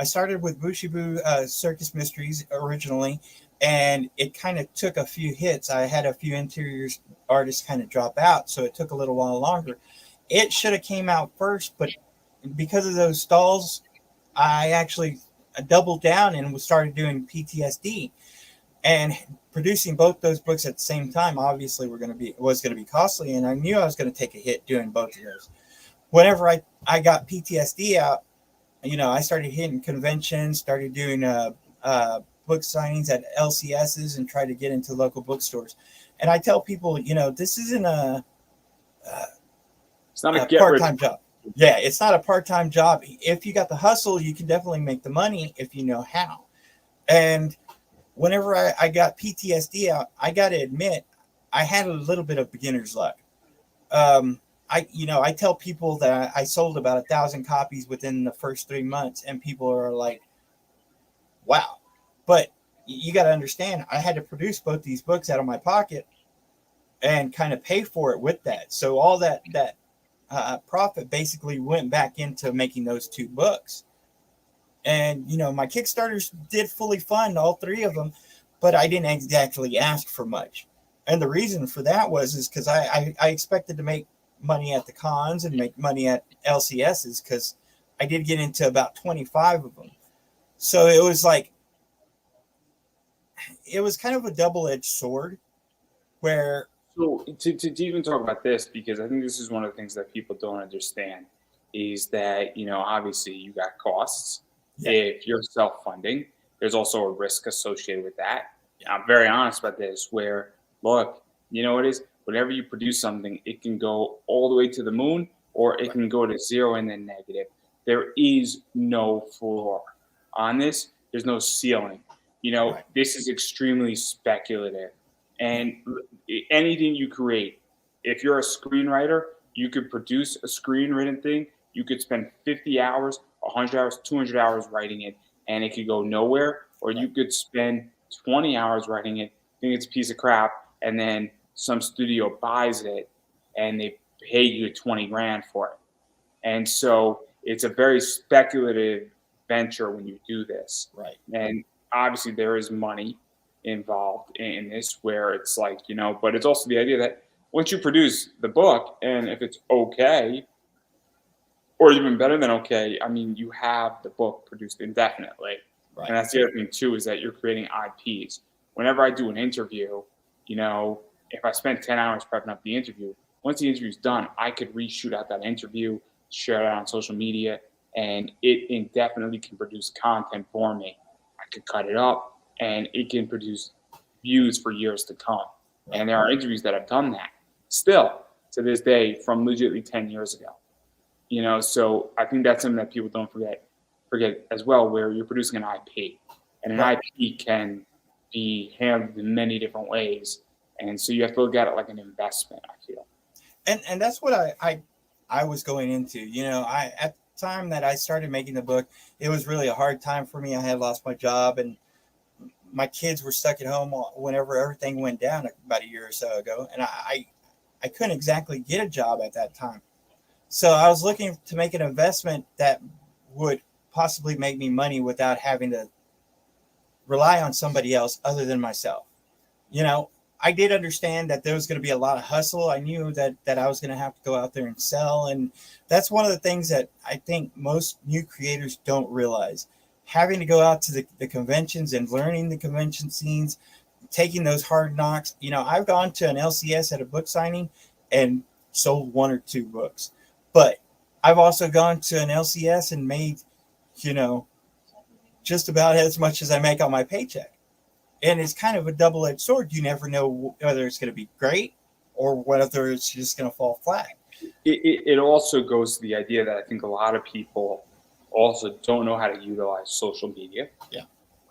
Speaker 2: I started with Bushibu Circus Mysteries originally, and it kind of took a few hits. I had a few interiors artists kind of drop out, so it took a little while longer. It should have came out first, but because of those stalls, I actually doubled down and started doing PTSD. And producing both those books at the same time, obviously, was going to be costly, and I knew I was going to take a hit doing both of those. Whenever I got PTSD out, I started hitting conventions, started doing book signings at LCSs, and tried to get into local bookstores. And I tell people, this isn't
Speaker 1: It's not a
Speaker 2: a
Speaker 1: get rich.
Speaker 2: part-time job. Yeah, it's not a part-time job. If you got the hustle, you can definitely make the money if you know how. And whenever I got PTSD out, I got to admit, I had a little bit of beginner's luck. I tell people that I sold about 1,000 copies within the first 3 months, and people are like, "Wow!" But you got to understand, I had to produce both these books out of my pocket and kind of pay for it with that. So all that profit basically went back into making those 2 books. And my Kickstarters did fully fund all 3 of them, but I didn't exactly ask for much. And the reason for that is because I expected to make money at the cons and make money at LCSs, because I did get into about 25 of them. So it was kind of a double-edged sword where.
Speaker 1: So to even talk about this, because I think this is one of the things that people don't understand, is that, obviously you got costs.
Speaker 2: Yeah.
Speaker 1: If you're self-funding, there's also a risk associated with that. I'm very honest about this, where, look, you know what it is? Whenever you produce something, it can go all the way to the moon, or it can go to 0 and then negative. There is no floor on this. There's no ceiling.
Speaker 2: Right.
Speaker 1: This is extremely speculative. And anything you create, if you're a screenwriter, you could produce a screenwritten thing. You could spend 50 hours, 100 hours, 200 hours writing it, and it could go nowhere. Or you could spend 20 hours writing it, think it's a piece of crap, and then some studio buys it and they pay you 20 grand for it. And so it's a very speculative venture when you do this.
Speaker 2: Right.
Speaker 1: And obviously there is money involved in this, where it's like, but it's also the idea that once you produce the book, and if it's okay, or even better than okay, I mean, you have the book produced indefinitely.
Speaker 2: Right.
Speaker 1: And that's the other thing too, is that you're creating IPs. Whenever I do an interview, if I spend 10 hours prepping up the interview, once the interview's done, I could reshoot out that interview, share it out on social media, and it indefinitely can produce content for me. I could cut it up, and it can produce views for years to come. Right. And there are interviews that have done that still to this day from legitimately 10 years ago. So I think that's something that people don't forget as well, where you're producing an IP, and an IP can be handled in many different ways. And so you have to look at it like an investment, I feel.
Speaker 2: And that's what I was going into. At the time that I started making the book, it was really a hard time for me. I had lost my job, and my kids were stuck at home whenever everything went down about a year or so ago. And I couldn't exactly get a job at that time. So I was looking to make an investment that would possibly make me money without having to rely on somebody else other than myself. I did understand that there was going to be a lot of hustle. I knew that I was going to have to go out there and sell. And that's one of the things that I think most new creators don't realize. Having to go out to the conventions and learning the convention scenes, taking those hard knocks. I've gone to an LCS at a book signing and sold 1 or 2 books. But I've also gone to an LCS and made, just about as much as I make on my paycheck. And it's kind of a double-edged sword. You never know whether it's going to be great or whether it's just going to fall flat.
Speaker 1: It also goes to the idea that I think a lot of people also don't know how to utilize social media.
Speaker 2: Yeah.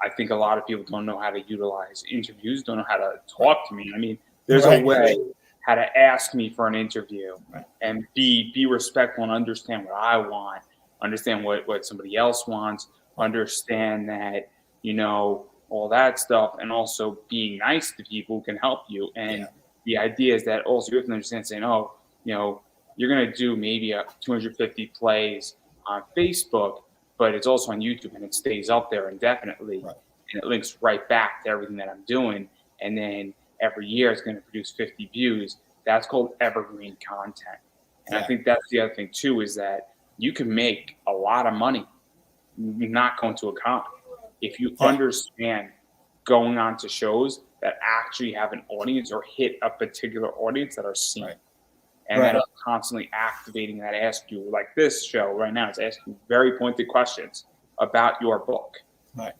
Speaker 1: I think a lot of people don't know how to utilize interviews, don't know how to talk to me. I mean, there's a way how to ask me for an interview, and be respectful and understand what I want, understand what somebody else wants, understand that, all that stuff, and also being nice to people who can help you. And the idea is that also you have to understand saying, you're going to do maybe 250 plays on Facebook, but it's also on YouTube, and it stays up there indefinitely.
Speaker 2: Right.
Speaker 1: And it links right back to everything that I'm doing. And then every year it's going to produce 50 views. That's called evergreen content. And I think that's the other thing too, is that you can make a lot of money not going to a con if you understand going on to shows that actually have an audience or hit a particular audience that are seen. Right. and that are constantly activating, that ask you, like this show right now, it's asking very pointed questions about your book.
Speaker 2: Right.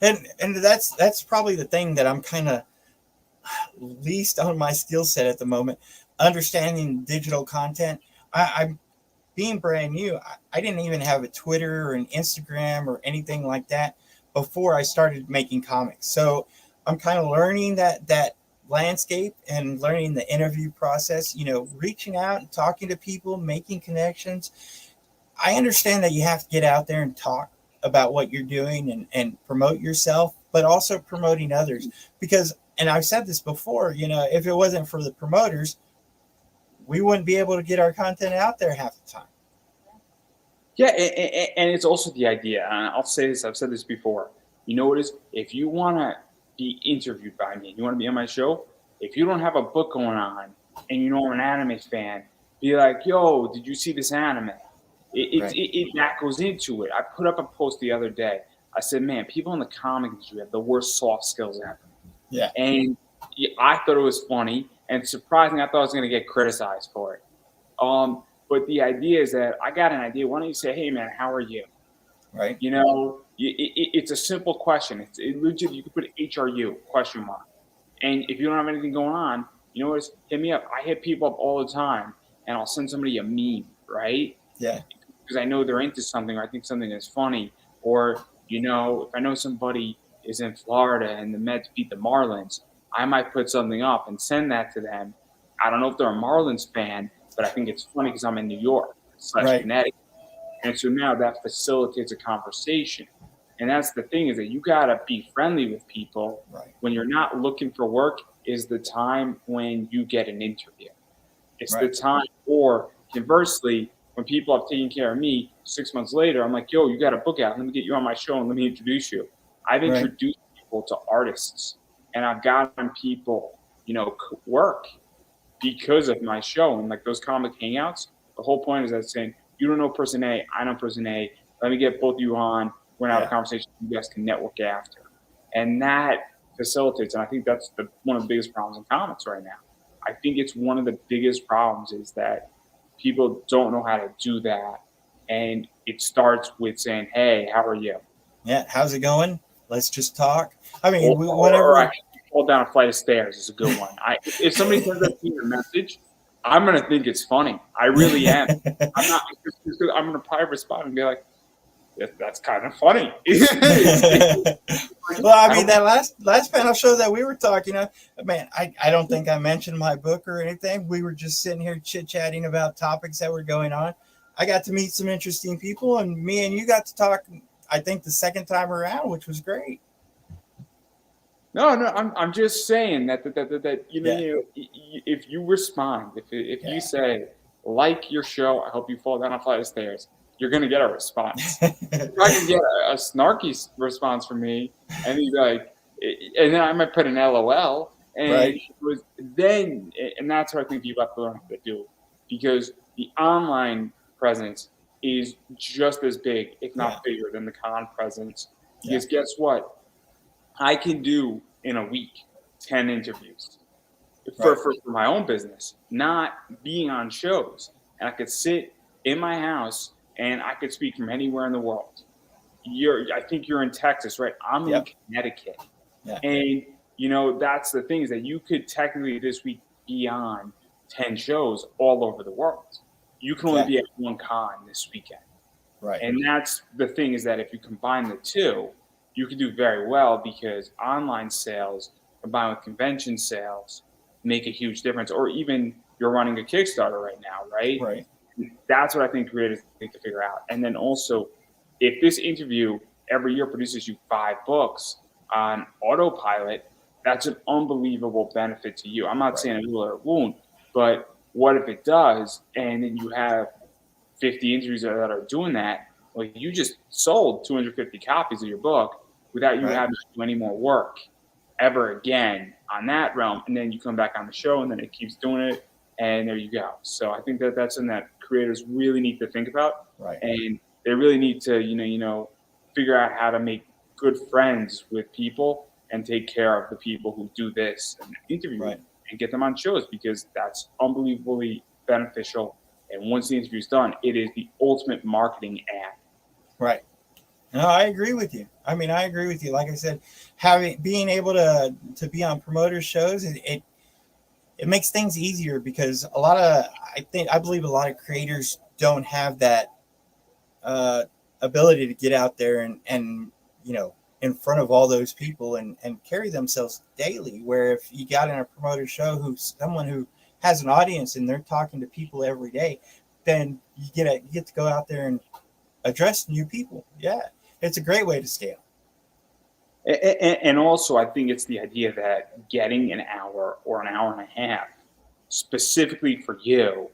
Speaker 2: And that's probably the thing that I'm kind of least on my skill set at the moment, understanding digital content. I'm being brand new. I didn't even have a Twitter or an Instagram or anything like that before I started making comics. So I'm kind of learning that landscape and learning the interview process, reaching out and talking to people, making connections. I understand that you have to get out there and talk about what you're doing and promote yourself, but also promoting others. Because, and I've said this before, if it wasn't for the promoters, we wouldn't be able to get our content out there half the time.
Speaker 1: Yeah, and it's also the idea, and I'll say this, I've said this before. You know what it is? If you want to be interviewed by me, you want to be on my show, if you don't have a book going on and you know I'm an anime fan, be like, yo, did you see this anime? That goes into it. I put up a post the other day. I said, man, people in the comic industry have the worst soft skills ever.
Speaker 2: Yeah.
Speaker 1: And I thought it was funny and surprising. I thought I was going to get criticized for it. But the idea is that I got an idea. Why don't you say, hey, man, how are you?
Speaker 2: Right.
Speaker 1: It's a simple question. It's legit. You can put HRU, question mark. And if you don't have anything going on, you know what? Hit me up. I hit people up all the time, and I'll send somebody a meme, right?
Speaker 2: Yeah.
Speaker 1: Because I know they're into something, or I think something is funny. Or, if I know somebody is in Florida and the Mets beat the Marlins, I might put something up and send that to them. I don't know if they're a Marlins fan, but I think it's funny because I'm in New York / Connecticut. And so now that facilitates a conversation. And that's the thing, is that you got to be friendly with people.
Speaker 2: Right.
Speaker 1: When you're not looking for work is the time when you get an interview. It's the time, or conversely, when people have taken care of me 6 months later, I'm like, yo, you got a book out. Let me get you on my show and let me introduce you. I've introduced people to artists, and I've gotten people, work because of my show. And like those comic hangouts, the whole point is that saying, you don't know person A, I know person A. Let me get both of you on. We're going to have a conversation you guys can network after. And that facilitates, and I think that's one of the biggest problems in comics right now. I think it's one of the biggest problems is that people don't know how to do that. And it starts with saying, hey, how are you?
Speaker 2: Yeah, how's it going? Let's just talk. I mean,
Speaker 1: or I fall down a flight of stairs is a good one. If somebody sends up me a message, I'm going to think it's funny. I really am. I'm going to probably respond and be like, that's kind of funny.
Speaker 2: Well, I mean, that last panel show that we were talking of, man, I don't think I mentioned my book or anything. We were just sitting here chit-chatting about topics that were going on. I got to meet some interesting people, and me and you got to talk, I think, the second time around, which was great.
Speaker 1: No, I'm just saying that if you respond, if you say, like your show, I hope you fall down a flight of stairs, you're going to get a response. If I can get a snarky response from me, and he's like, and then I might put an LOL, and and that's what I think people have to learn how to do, because the online presence is just as big, if not bigger, than the con presence. Because guess what? I can do in a week 10 interviews for my own business, not being on shows, and I could sit in my house and I could speak from anywhere in the world. I think you're in Texas, right? I'm in Connecticut. Yeah. And, that's the thing, is that you could technically this week be on 10 shows all over the world. You can only be at one con this weekend.
Speaker 2: Right.
Speaker 1: And that's the thing, is that if you combine the two, you can do very well, because online sales combined with convention sales make a huge difference. Or even you're running a Kickstarter right now, right?
Speaker 2: Right.
Speaker 1: That's what I think creators need to figure out. And then also, if this interview every year produces you 5 books on autopilot, that's an unbelievable benefit to you. I'm not saying it will or it won't, but what if it does, and then you have 50 interviews that are doing that? Well, you just sold 250 copies of your book without you having to do any more work ever again on that realm. And then you come back on the show, and then it keeps doing it, and there you go. So I think that's something that creators really need to think about.
Speaker 2: Right.
Speaker 1: And they really need to, figure out how to make good friends with people and take care of the people who do this and interview and get them on shows, because that's unbelievably beneficial. And once the interview is done, it is the ultimate marketing ad.
Speaker 2: Right. No, I agree with you. I mean, I agree with you. Like I said, being able to be on promoter shows, it makes things easier because I believe a lot of creators don't have that ability to get out there and in front of all those people and carry themselves daily. Where if you got in a promoter show who's someone who has an audience and they're talking to people every day, then you get to go out there and address new people. Yeah, it's a great way to scale.
Speaker 1: And also, I think it's the idea that getting an hour or an hour and a half specifically for you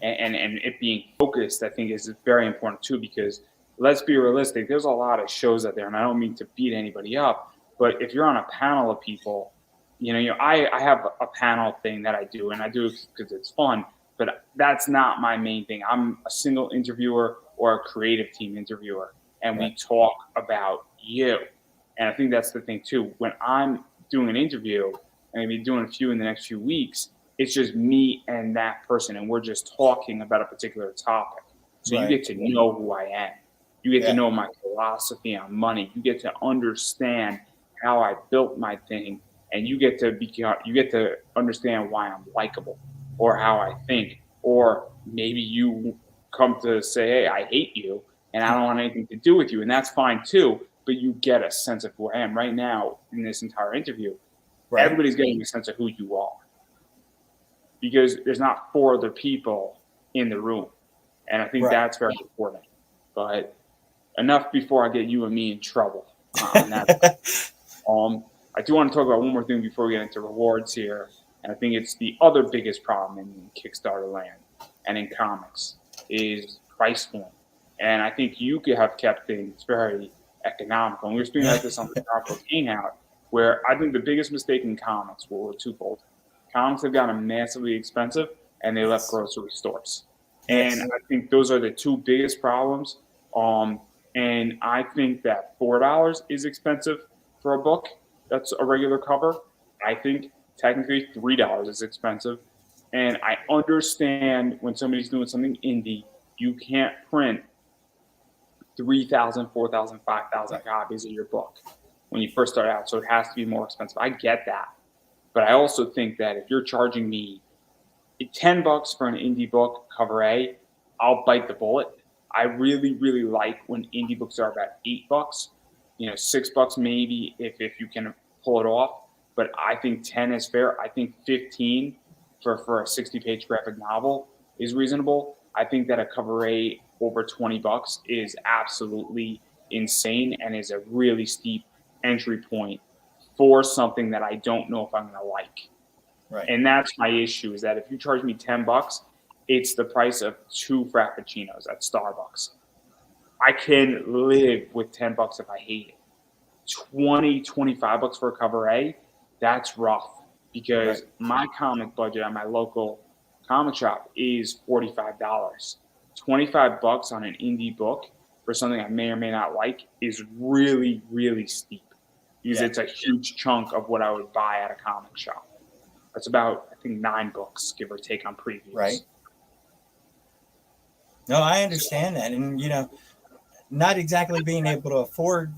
Speaker 1: and it being focused, I think is very important too, because let's be realistic. There's a lot of shows out there, and I don't mean to beat anybody up, but if you're on a panel of people, I have a panel thing that I do, and I do it because it's fun, but that's not my main thing. I'm a single interviewer or a creative team interviewer, and we talk about you. And I think that's the thing too. When I'm doing an interview, and I'll be doing a few in the next few weeks, it's just me and that person, and we're just talking about a particular topic. So you get to know who I am. You get to know my philosophy on money. You get to understand how I built my thing, and you get to understand why I'm likable, or how I think, or maybe you come to say, "Hey, I hate you, and I don't want anything to do with you," and that's fine too. But you get a sense of who I am. Right now in this entire interview, everybody's getting a sense of who you are, because there's not 4 other people in the room, and I think that's very important. But enough before I get you and me in trouble on that. I do want to talk about one more thing before we get into rewards here, and I think it's the other biggest problem in Kickstarter land and in comics is price point. And I think you could have kept things very economical. And we were speaking about this on the Dropbox Hangout, where I think the biggest mistake in comics were twofold. Comics have gotten massively expensive, and they left grocery stores. And I think those are the 2 biggest problems. And I think that $4 is expensive for a book that's a regular cover. I think technically $3 is expensive. And I understand when somebody's doing something indie, you can't print 3,000, 4,000, 5,000 copies of your book when you first start out. So it has to be more expensive. I get that. But I also think that if you're charging me $10 for an indie book, cover A, I'll bite the bullet. I really, really like when indie books are about $8, $6 maybe if you can pull it off. But I think 10 is fair. I think 15 for a 60-page graphic novel is reasonable. I think that a cover A over $20 is absolutely insane and is a really steep entry point for something that I don't know if I'm going to like.
Speaker 2: Right.
Speaker 1: And that's my issue, is that if you charge me $10, it's the price of 2 Frappuccinos at Starbucks. I can live with $10 if I hate it. $20, $25 for a cover A, that's rough, because my comic budget at my local comic shop is $45. $25 on an indie book for something I may or may not like is really, really steep, because it's a huge chunk of what I would buy at a comic shop. That's about, I think, 9 books, give or take, on previews.
Speaker 2: Right. No, I understand that. And, not exactly being able to afford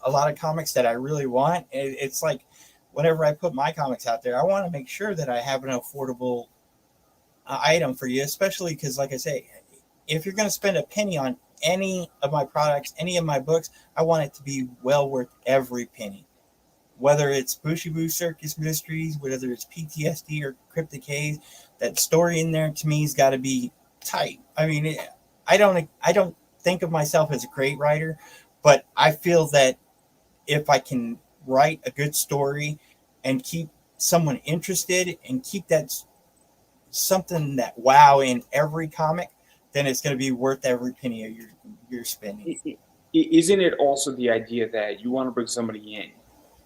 Speaker 2: a lot of comics that I really want. It's like whenever I put my comics out there, I want to make sure that I have an affordable item for you, especially because, like I say, if you're going to spend a penny on any of my products, any of my books, I want it to be well worth every penny. Whether it's Bushibu Circus Mysteries, whether it's PTSD or Cryptic Haze, that story in there to me has got to be tight. I mean, I don't think of myself as a great writer, but I feel that if I can write a good story and keep someone interested and keep that something that wow in every comic, then it's going to be worth every penny of your spending.
Speaker 1: Isn't it also the idea that you want to bring somebody in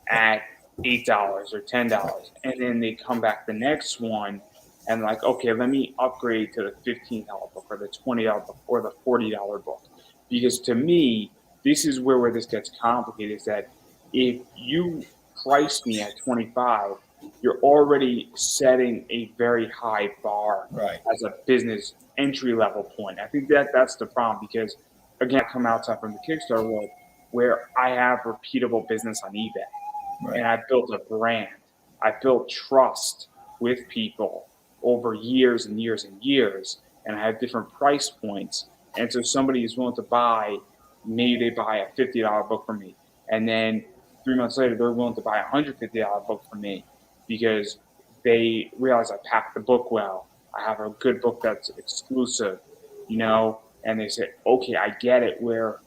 Speaker 1: at $8 or $10, and then they come back the next one and like, okay, let me upgrade to the $15 book or the $20 book or the $40 book? Because to me, this is where this gets complicated, is that if you price me at $25, you're already setting a very high bar
Speaker 2: Right.
Speaker 1: as a business entry level point. I think that's the problem because, again, I come outside from the Kickstarter world where I have repeatable business on eBay.
Speaker 2: Right.
Speaker 1: And I've built a brand. I've built trust with people over years and years and years. And I have different price points. And so somebody is willing to buy, maybe they buy a $50 book from me. And then 3 months later, they're willing to buy a $150 book from me because they realize I packed the book well. I have a good book that's exclusive, and they say, okay, I get it, where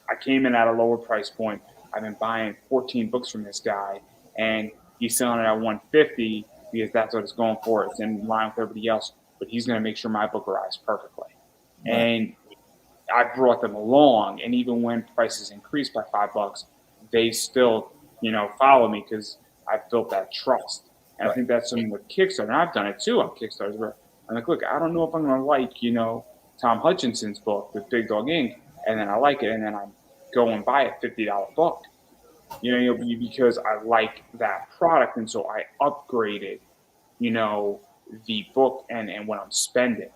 Speaker 1: I came in at a lower price point. I've been buying 14 books from this guy, and he's selling it at 150 because that's what it's going for. It's in line with everybody else, but he's going to make sure my book arrives perfectly. Right. And I brought them along, and even when prices increased by $5, they still, follow me because I've built that trust. And right. I think that's something with Kickstarter, and I've done it too on Kickstarter, where I'm like, look, I don't know if I'm going to like, Tom Hutchinson's book with Big Dog Ink, and then I like it, and then I go and buy a $50 book, because I like that product, and so I upgraded, the book and what I'm spending.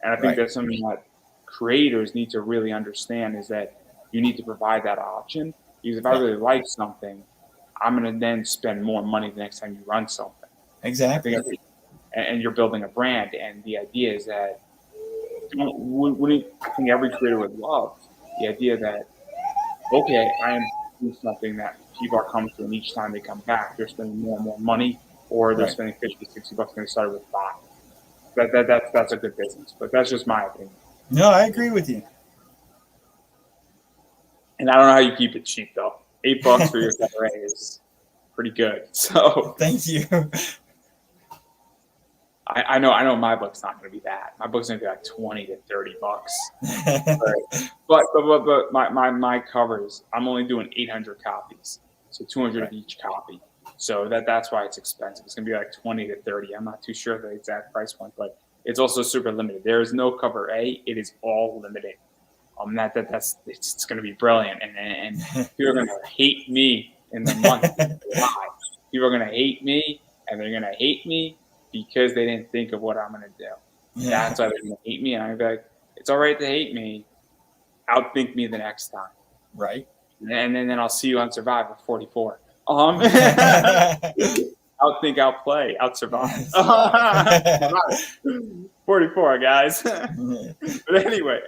Speaker 1: And I think right. that's something that creators need to really understand, is that you need to provide that option, because if I really like something, I'm going to then spend more money the next time you run something.
Speaker 2: Exactly.
Speaker 1: And you're building a brand, and the idea is that I think every creator would love the idea that, okay, I am doing something that people are coming to, and each time they come back, they're spending more and more money, or they're right. spending $50, $60, and they started with $5. That's a good business, but that's just my opinion.
Speaker 2: No, I agree with you.
Speaker 1: And I don't know how you keep it cheap though. $8 for your cover is pretty good. So
Speaker 2: thank you.
Speaker 1: I know my book's not going to be that. My book's going to be like $20 to $30. but my covers, I'm only doing 800 copies, so 200 right. of each copy. So that's why it's expensive. It's going to be like 20 to 30. I'm not too sure the exact price point, but it's also super limited. There is no cover A. It is all limited. It's going to be brilliant, and people are going to hate me in the month of July. People are going to hate me, and they're going to hate me because they didn't think of what I'm going to do. Yeah. That's why they're going to hate me, and I'm going to be like, it's all right to hate me. Outthink me the next time.
Speaker 2: Right.
Speaker 1: And then I'll see you on Survivor 44. Outthink, outplay, outsurvive. 44, guys. But anyway,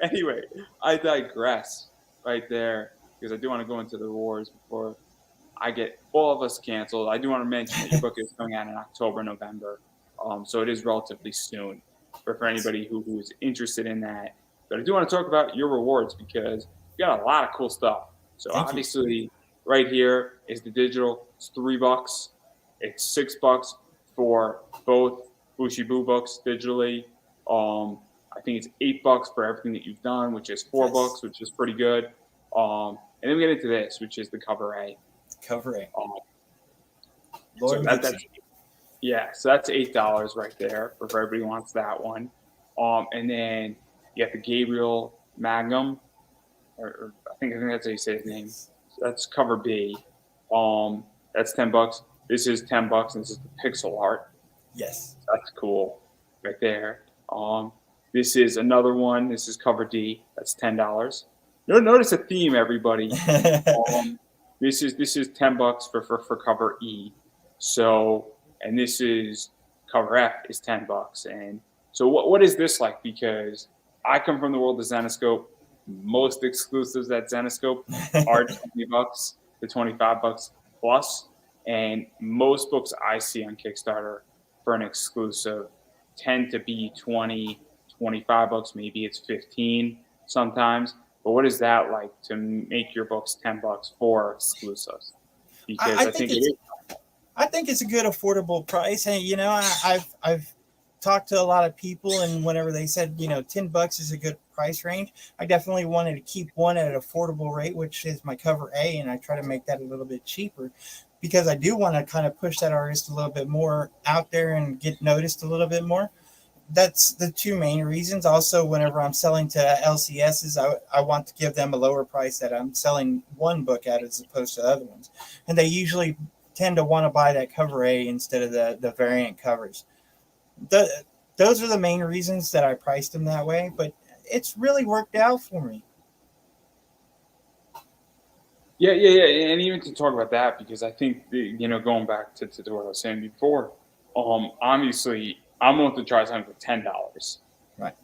Speaker 1: I digress right there, because I do want to go into the rewards before I get all of us canceled. I do want to mention that your book is coming out in October, November. So it is relatively soon for anybody who is interested in that. But I do want to talk about your rewards, because you got a lot of cool stuff. So Thank obviously you. Right here is the digital. It's $3. It's $6 for both Bushibu books digitally. I think it's $8 for everything that you've done, which is $4, which is pretty good. And then we get into this, which is the cover A.
Speaker 2: Cover A.
Speaker 1: So that's $8 right there for everybody who wants that one. And then you have the Gabriel Magnum, or I think that's how you say his name. So that's cover B. That's $10. This is $10, and this is the pixel art.
Speaker 2: Yes. That's
Speaker 1: cool right there. This is another one. This is cover D. That's $10. Notice a theme, everybody. This is $10 for cover E. So, and this is cover F is $10. And so what is this like? Because I come from the world of Zenescope. Most exclusives at Zenescope are $20 to $25 plus. And most books I see on Kickstarter for an exclusive tend to be $20, $25, maybe it's $15 sometimes. But what is that like to make your books $10 for exclusives? Because I think it is.
Speaker 2: I think it's a good affordable price. And I've talked to a lot of people, and whenever they said $10 is a good price range, I definitely wanted to keep one at an affordable rate, which is my cover A, and I try to make that a little bit cheaper, because I do want to kind of push that artist a little bit more out there and get noticed a little bit more. That's the two main reasons. Also, whenever I'm selling to LCSs, I want to give them a lower price that I'm selling one book at as opposed to other ones. And they usually tend to want to buy that cover A instead of the variant covers. Those are the main reasons that I priced them that way, but it's really worked out for me.
Speaker 1: Yeah, and even to talk about that, because I think going back to what I was saying before, obviously I'm willing to try something for $10,
Speaker 2: right,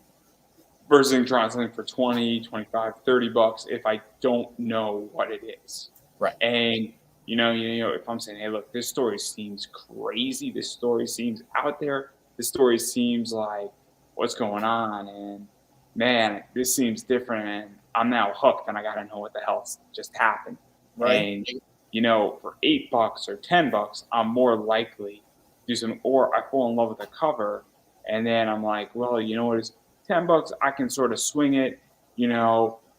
Speaker 1: versus trying something for 20, 25, $30 if I don't know what it is,
Speaker 2: right.
Speaker 1: And if I'm saying, hey, look, this story seems crazy, this story seems out there, this story seems like what's going on, and man, this seems different, and I'm now hooked, and I got to know what the hell just happened.
Speaker 2: Right.
Speaker 1: And for $8 or $10, I'm more likely to do something, or I fall in love with the cover, and then I'm like, well, you know what, it's $10. I can sort of swing it,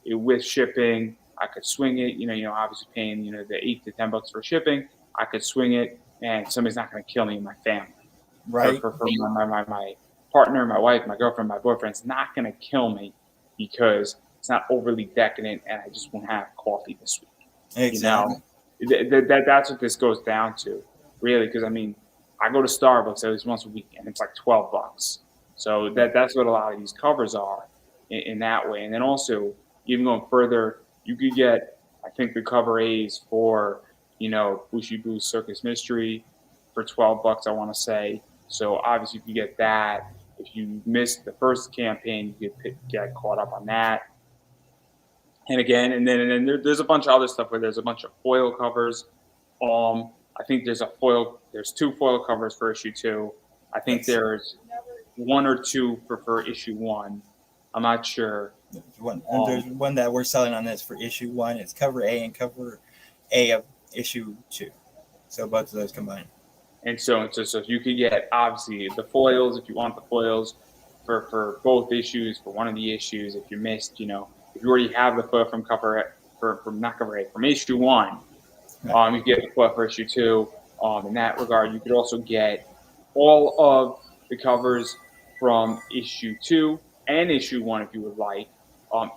Speaker 1: with shipping. I could swing it, obviously paying, the $8 to $10 for shipping. I could swing it, and somebody's not going to kill me in my family.
Speaker 2: Right.
Speaker 1: For my partner, my wife, my girlfriend, my boyfriend's not going to kill me because it's not overly decadent, and I just won't have coffee this week.
Speaker 2: Exactly.
Speaker 1: That's what this goes down to, really. Because I go to Starbucks at least once a week, and it's like $12. So that's what a lot of these covers are in that way. And then also, even going further, you could get, I think, the cover A's for Bushibu Circus Mystery for $12, I want to say. So obviously, if you get that, if you missed the first campaign, you could get caught up on that. And then there's a bunch of other stuff where there's a bunch of foil covers. I think there's two foil covers for issue 2. I think there's 1 or 2 for issue 1. I'm not sure.
Speaker 2: There's one that we're selling on this for issue 1. It's cover A and cover A of issue 2. So both of those combined. And
Speaker 1: so you could get, obviously, the foils if you want the foils for both issues, for one of the issues. If you missed, if you already have the foil from from issue 1, you get the foil for issue 2. In that regard, you could also get all of the covers from issue 2 and issue 1 if you would like,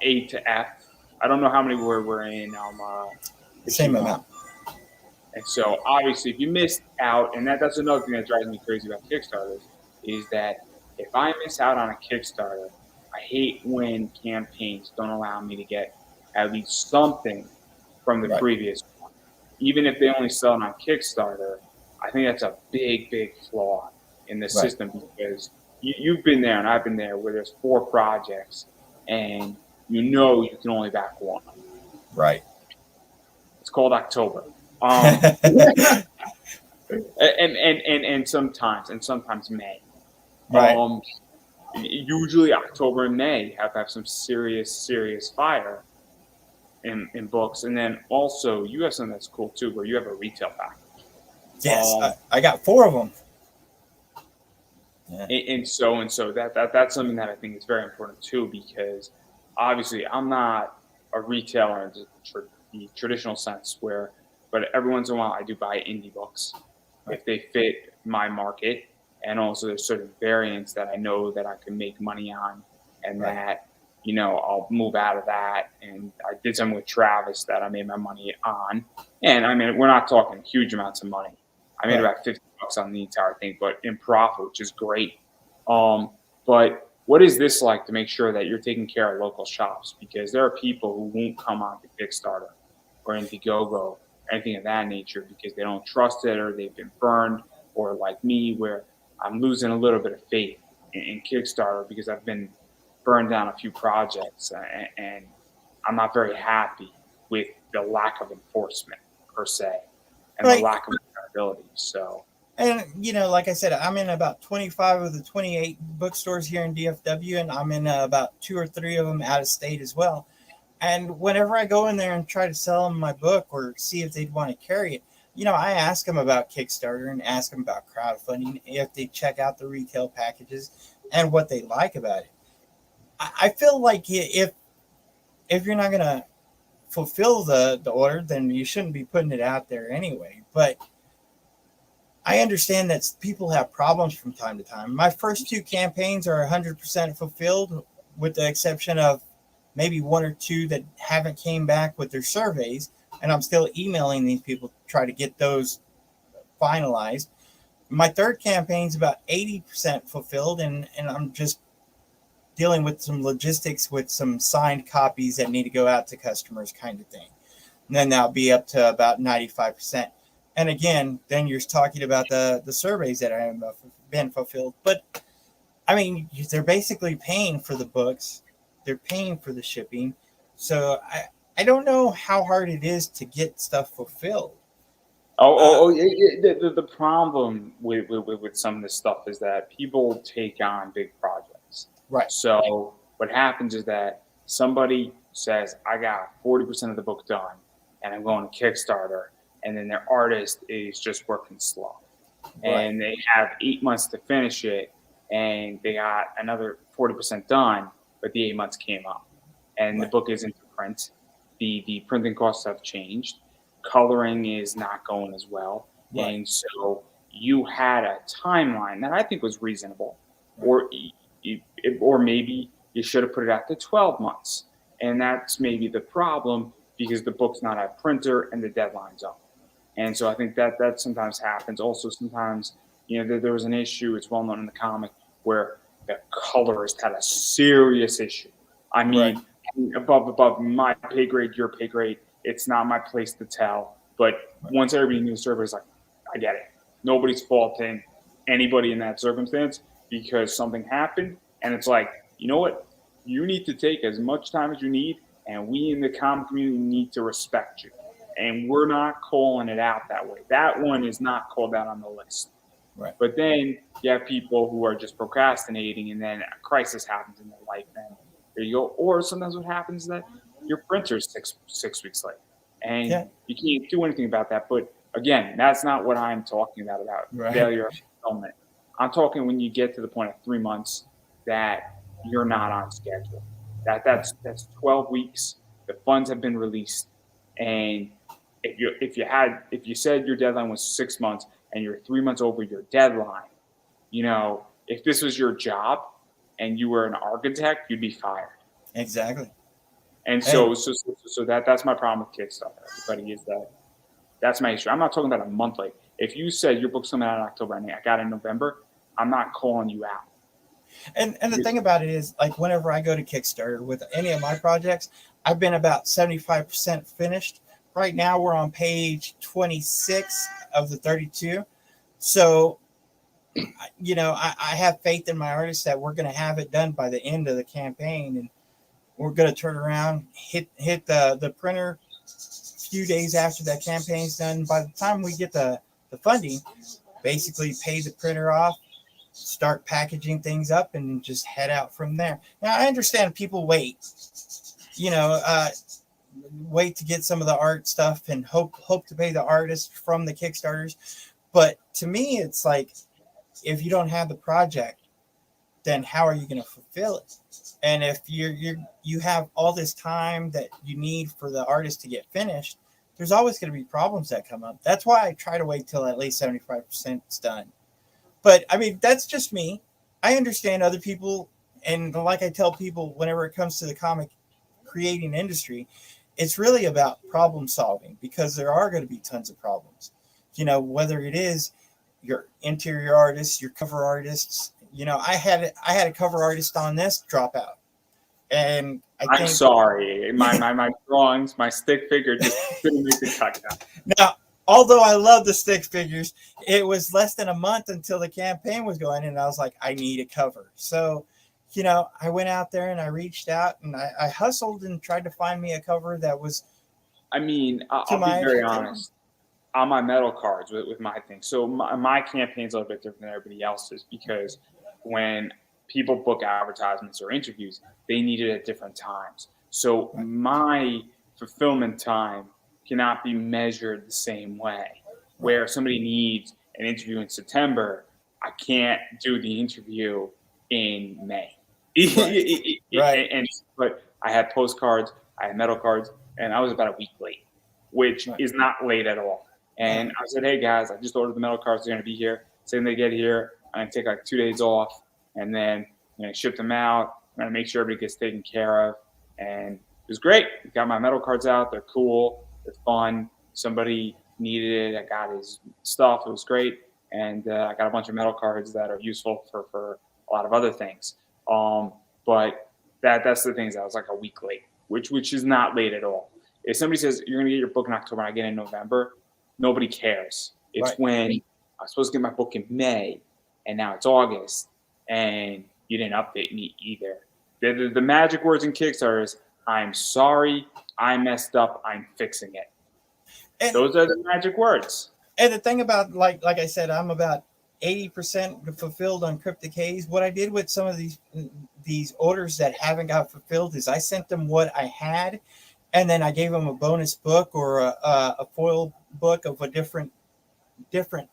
Speaker 1: A to F. I don't know how many we're in.
Speaker 2: Same amount.
Speaker 1: And so, obviously, if you missed out, and that's another thing that drives me crazy about Kickstarters, is that if I miss out on a Kickstarter, I hate when campaigns don't allow me to get at least something from the previous one. Even if they only sell it on Kickstarter, I think that's a big, big flaw in the system, because you've been there and I've been there where there's 4 projects and you can only back 1.
Speaker 2: Right.
Speaker 1: It's called October. And sometimes May.
Speaker 2: Right.
Speaker 1: Usually October and May have some serious fire in books. And then also you have something that's cool too, where you have a retail package.
Speaker 2: Yes, I got 4 of them.
Speaker 1: Yeah. And so that's something that I think is very important too, because obviously I'm not a retailer in the traditional sense, but every once in a while I do buy indie books if they fit my market, and also there's certain variants that I know that I can make money on, and that I'll move out of that. And I did something with Travis that I made my money on, and we're not talking huge amounts of money. I made about $50 on the entire thing, but in profit, which is great. But what is this like to make sure that you're taking care of local shops? Because there are people who won't come on to Kickstarter or Indiegogo, anything of that nature, because they don't trust it, or they've been burned, or like me, where I'm losing a little bit of faith in Kickstarter because I've been burned down a few projects, and I'm not very happy with the lack of enforcement per se, and the lack of accountability. So,
Speaker 2: and like I said, I'm in about 25 of the 28 bookstores here in DFW, and I'm in about 2 or 3 of them out of state as well. And whenever I go in there and try to sell them my book or see if they'd want to carry it, I ask them about Kickstarter and ask them about crowdfunding, if they check out the retail packages and what they like about it. I feel like if you're not going to fulfill the order, then you shouldn't be putting it out there anyway. But I understand that people have problems from time to time. My first 2 campaigns are 100% fulfilled, with the exception of maybe 1 or 2 that haven't came back with their surveys, and I'm still emailing these people to try to get those finalized. My third campaign's about 80% fulfilled, and I'm just dealing with some logistics with some signed copies that need to go out to customers, kind of thing. And then that'll be up to about 95%. And again, then you're talking about the surveys that have been fulfilled. But I mean, they're basically paying for the books, they're paying for the shipping. So I don't know how hard it is to get stuff fulfilled.
Speaker 1: The problem with some of this stuff is that people take on big projects.
Speaker 2: Right.
Speaker 1: So what happens is that somebody says, I got 40% of the book done and I'm going to Kickstarter, and then their artist is just working slow.
Speaker 2: Right.
Speaker 1: And they have 8 months to finish it, and they got another 40% done, but the 8 months came up. And the
Speaker 2: Right.
Speaker 1: book isn't to print. The printing costs have changed. Coloring is not going as well.
Speaker 2: Right.
Speaker 1: And so you had a timeline that I think was reasonable, or maybe you should have put it out to 12 months. And that's maybe the problem, because the book's not a printer and the deadline's up. And so I think that sometimes happens. Also, sometimes, there was an issue, it's well known in the comic, where the colorist had a serious issue. I mean, above my pay grade, your pay grade, it's not my place to tell. But once everybody knew the server is like, I get it. Nobody's faulting anybody in that circumstance because something happened. And it's like, you know what? You need to take as much time as you need. And we in the comic community need to respect you. And we're not calling it out that way. That one is not called out on the list.
Speaker 2: Right.
Speaker 1: But then you have people who are just procrastinating, and then a crisis happens in their life, and there you go. Or sometimes what happens is that your printer's six weeks late, and you can't do anything about that. But again, that's not what I'm talking about failure of fulfillment. I'm talking when you get to the point of 3 months that you're not on schedule. That's 12 weeks. The funds have been released, and if you said your deadline was 6 months and you're 3 months over your deadline, if this was your job and you were an architect, you'd be fired.
Speaker 2: Exactly.
Speaker 1: And so that's my problem with Kickstarter. Everybody is that's my issue. I'm not talking about a month late. If you said your book's coming out in October and I got it in November, I'm not calling you out.
Speaker 2: And the thing about it is, like, whenever I go to Kickstarter with any of my projects, I've been about 75% finished. Right now, we're on page 26 of the 32. So, I have faith in my artists that we're going to have it done by the end of the campaign, and we're going to turn around, hit the printer a few days after that campaign's done. By the time we get the funding, basically pay the printer off, start packaging things up, and just head out from there. Now, I understand people wait, wait to get some of the art stuff and hope to pay the artist from the Kickstarters. But to me, it's like, if you don't have the project, then how are you going to fulfill it? And if you have all this time that you need for the artist to get finished, there's always going to be problems that come up. That's why I try to wait till at least 75% is done. But I mean, that's just me. I understand other people, and like I tell people, whenever it comes to the comic creating industry, it's really about problem solving, because there are going to be tons of problems. Whether it is your interior artists, your cover artists. I had a cover artist on this drop out, and I'm
Speaker 1: sorry, my drawings, my stick figure just couldn't make the cut down.
Speaker 2: Now, although I love the stick figures, it was less than a month until the campaign was going, and I was like, I need a cover. So, I went out there and I reached out and I hustled and tried to find me a cover that was.
Speaker 1: I'll be very honest. On my metal cards with my thing. So my campaign's a little bit different than everybody else's, because when people book advertisements or interviews, they need it at different times. So my fulfillment time cannot be measured the same way. Where somebody needs an interview in September, I can't do the interview in May.
Speaker 2: Right.
Speaker 1: But I had postcards, I had metal cards, and I was about a week late, which is not late at all. And I said, hey, guys, I just ordered the metal cards. They're going to be here. Same they get here, I'm going to take like 2 days off, and then ship them out. I'm going to make sure everybody gets taken care of. And it was great. Got my metal cards out. They're cool. They're fun. Somebody needed it. I got his stuff. It was great. And I got a bunch of metal cards that are useful for a lot of other things. But that's the things I was like a week late, which is not late at all. If somebody says you're gonna get your book in October and I get it in November, nobody cares. It's
Speaker 2: Right.
Speaker 1: when I was supposed to get my book in May and now it's August and you didn't update me either. The magic words in Kickstarter is I'm sorry, I messed up, I'm fixing it.
Speaker 2: And
Speaker 1: Those are the magic words.
Speaker 2: And the thing about, like I said, I'm about 80% fulfilled on Cryptic Haze. What I did with some of these orders that haven't got fulfilled is I sent them what I had, and then I gave them a bonus book or a foil book of a different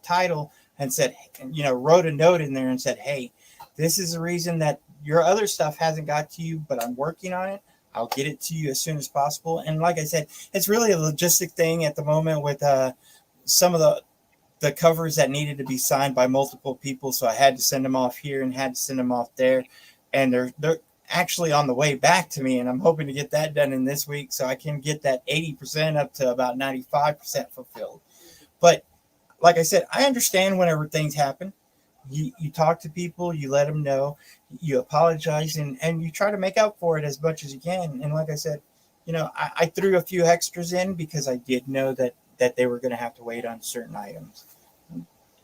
Speaker 2: title, and said, wrote a note in there and said, hey, this is the reason that your other stuff hasn't got to you, but I'm working on it. I'll get it to you as soon as possible. And like I said, it's really a logistic thing at the moment with some of the covers that needed to be signed by multiple people. So I had to send them off here and had to send them off there. And they're actually on the way back to me. And I'm hoping to get that done in this week so I can get that 80% up to about 95% fulfilled. But like I said, I understand whenever things happen. You talk to people, you let them know, you apologize, and you try to make up for it as much as you can. And like I said, I threw a few extras in because I did know that they were going to have to wait on certain items.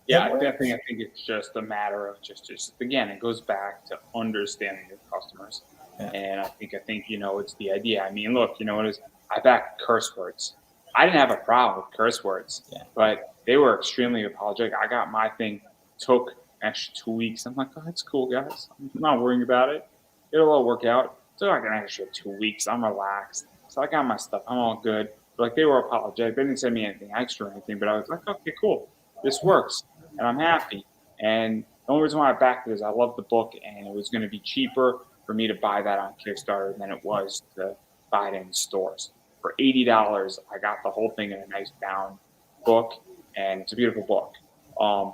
Speaker 1: Yeah, I think it's just a matter of just again, it goes back to understanding your customers. Yeah. And I think it's the idea. I mean, look, what is I backed curse words. I didn't have a problem with curse words, but they were extremely apologetic. I got my thing, took an extra 2 weeks. I'm like, oh, that's cool, guys. I'm not worrying about it. It'll all work out. So like an extra 2 weeks. I'm relaxed. So I got my stuff. I'm all good. But like they were apologetic. They didn't send me anything extra or anything. But I was like, okay, cool. This works. And I'm happy. And the only reason why I backed it is I love the book, and it was going to be cheaper for me to buy that on Kickstarter than it was to buy it in stores. For $80, I got the whole thing in a nice bound book, and it's a beautiful book.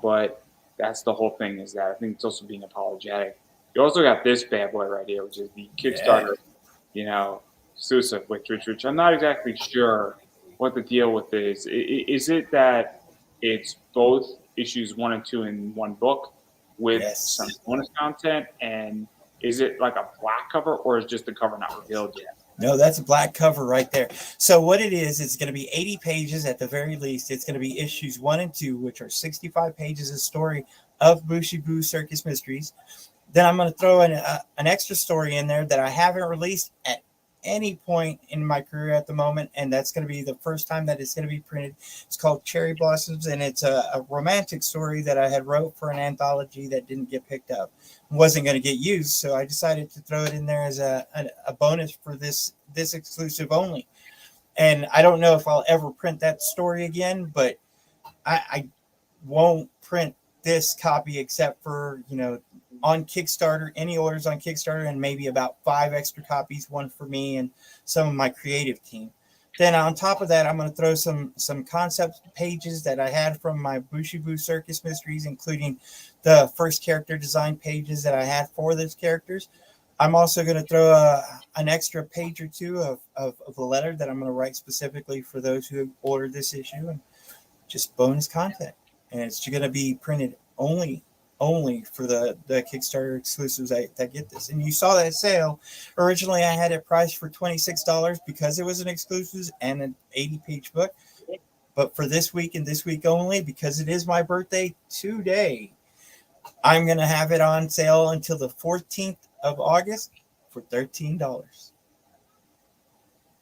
Speaker 1: But that's the whole thing, is that I think it's also being apologetic. You also got this bad boy right here, which is the Kickstarter, exclusive, which I'm not exactly sure what the deal with is. Is it that it's both issues 1 and 2 in one book with some bonus content? And is it like a black cover, or is just the cover not revealed yet?
Speaker 2: No, that's a black cover right there. So what it is, it's going to be 80 pages at the very least. It's going to be issues 1 and 2, which are 65 pages of story of Bushibu Circus Mysteries. Then I'm going to throw in an extra story in there that I haven't released at any point in my career at the moment, and that's going to be the first time that it's going to be printed. It's called Cherry Blossoms, and it's a romantic story that I had wrote for an anthology that didn't get picked up, wasn't going to get used, so I decided to throw it in there as a bonus for this exclusive only. And I don't know if I'll ever print that story again, but I won't print this copy except for on Kickstarter, any orders on Kickstarter, and maybe about 5 extra copies, one for me and some of my creative team. Then on top of that, I'm going to throw some concept pages that I had from my Bushibu Circus Mysteries, including the first character design pages that I had for those characters. I'm also going to throw an extra page or two of a letter that I'm going to write specifically for those who have ordered this issue, and just bonus content. And it's going to be printed only for the Kickstarter exclusives that get this. And you saw that sale. Originally, I had it priced for $26 because it was an exclusive and an 80-page book. But for this week and this week only, because it is my birthday today, I'm going to have it on sale until the 14th of August for $13.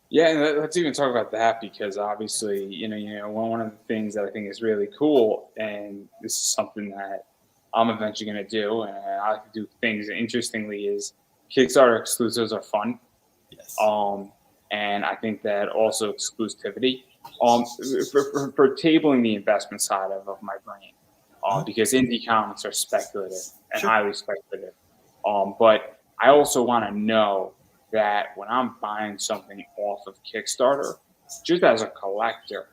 Speaker 1: Yeah, and let's even talk about that, because obviously, one of the things that I think is really cool, and this is something that I'm eventually going to do, and I like to do things interestingly, is Kickstarter exclusives are fun.
Speaker 2: Yes.
Speaker 1: And I think that also exclusivity for tabling the investment side of my brain, because indie comics are speculative and highly speculative. But I also want to know that when I'm buying something off of Kickstarter, just as a collector,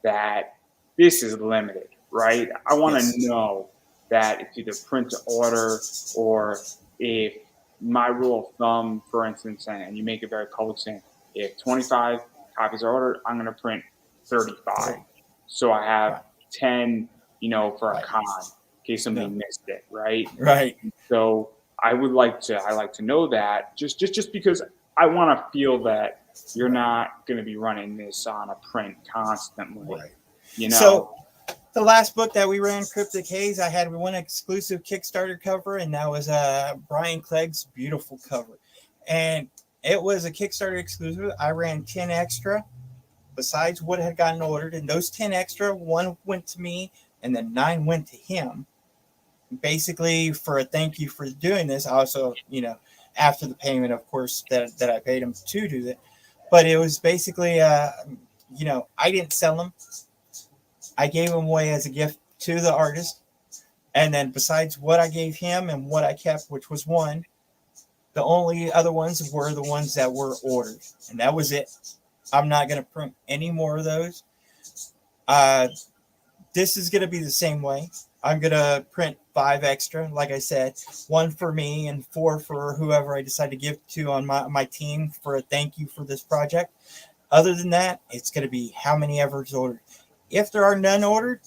Speaker 1: that this is limited, right? I want to know that it's either print to order, or if my rule of thumb, for instance, and you make it very public, saying if 25 copies are ordered, I'm going to print 35. So I have
Speaker 2: Right.
Speaker 1: 10, for a
Speaker 2: Right.
Speaker 1: con in case somebody missed it, right?
Speaker 2: Right.
Speaker 1: So I like to know that just because I want to feel that you're
Speaker 2: Right.
Speaker 1: not going to be running this on a print constantly,
Speaker 2: Right.
Speaker 1: you
Speaker 2: So
Speaker 1: know.
Speaker 2: the last book that we ran, Cryptic Haze, I had one exclusive Kickstarter cover, and that was Brian Clegg's beautiful cover. And it was a Kickstarter exclusive. I ran 10 extra besides what had gotten ordered. And those 10 extra, 1 went to me, and then 9 went to him. Basically, for a thank you for doing this. Also, after the payment, of course, that I paid him to do that. But it was basically, I didn't sell them. I gave them away as a gift to the artist. And then besides what I gave him and what I kept, which was 1, the only other ones were the ones that were ordered. And that was it. I'm not going to print any more of those. This is going to be the same way. I'm going to print 5 extra, like I said, 1 for me and 4 for whoever I decide to give to on my team for a thank you for this project. Other than that, it's going to be how many ever is ordered. If there are none ordered,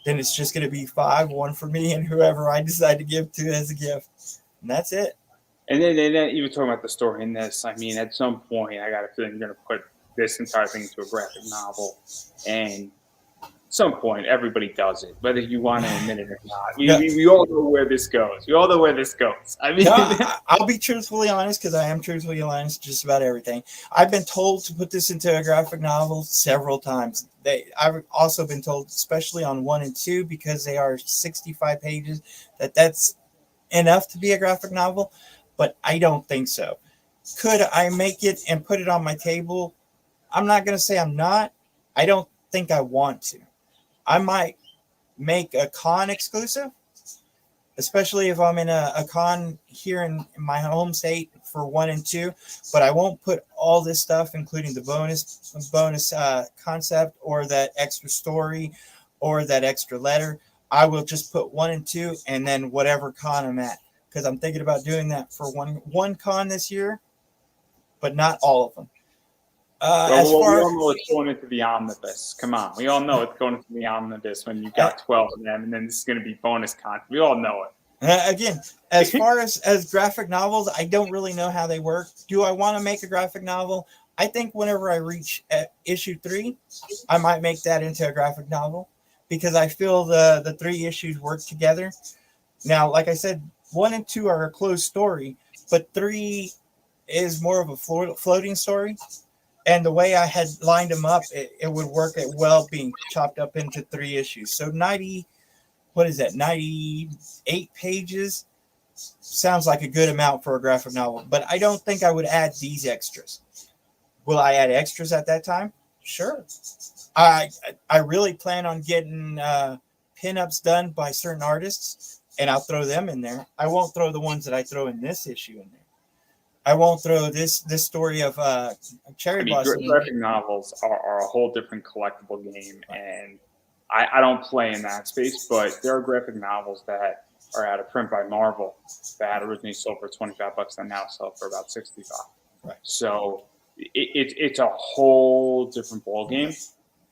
Speaker 2: then it's just going to be 5, 1 for me and whoever I decide to give to as a gift. And that's it.
Speaker 1: And then even talking about the story in this, I mean, at some point, I got a feeling you're going to put this entire thing into a graphic novel. And at some point, everybody does it, whether you want to admit it or not. We all know where this goes. We all know where this goes. I mean,
Speaker 2: I'll be truthfully honest, because I am truthfully honest just about everything. I've been told to put this into a graphic novel several times. I've also been told, especially on 1 and 2, because they are 65 pages, that's enough to be a graphic novel. But I don't think so. Could I make it and put it on my table? I'm not going to say I'm not. I don't think I want to. I might make a con exclusive, especially if I'm in a con here in my home state for 1 and 2. But I won't put all this stuff, including the bonus concept or that extra story or that extra letter. I will just put 1 and 2 and then whatever con I'm at. Because I'm thinking about doing that for one con this year, but not all of them.
Speaker 1: we all know it's going into the omnibus. Come on. We all know it's going into the omnibus when you got 12 of them, and then this is going to be bonus content. We all know it.
Speaker 2: Again, as far as graphic novels, I don't really know how they work. Do I want to make a graphic novel? I think whenever I reach issue 3, I might make that into a graphic novel because I feel the 3 issues work together. Now, like I said, 1 and 2 are a closed story, but 3 is more of a floating story. And the way I had lined them up, it would work at well being chopped up into 3 issues. So 98 pages sounds like a good amount for a graphic novel. But I don't think I would add these extras. Will I add extras at that time? Sure. I really plan on getting pinups done by certain artists. And I'll throw them in there. I won't throw the ones that I throw in this issue in there. I won't throw this story of Cherry Blossom.
Speaker 1: Graphic novels are a whole different collectible game, and I don't play in that space. But there are graphic novels that are out of print by Marvel that originally sold for $25 and now sell for about $65.
Speaker 2: Right.
Speaker 1: So it's a whole different ballgame,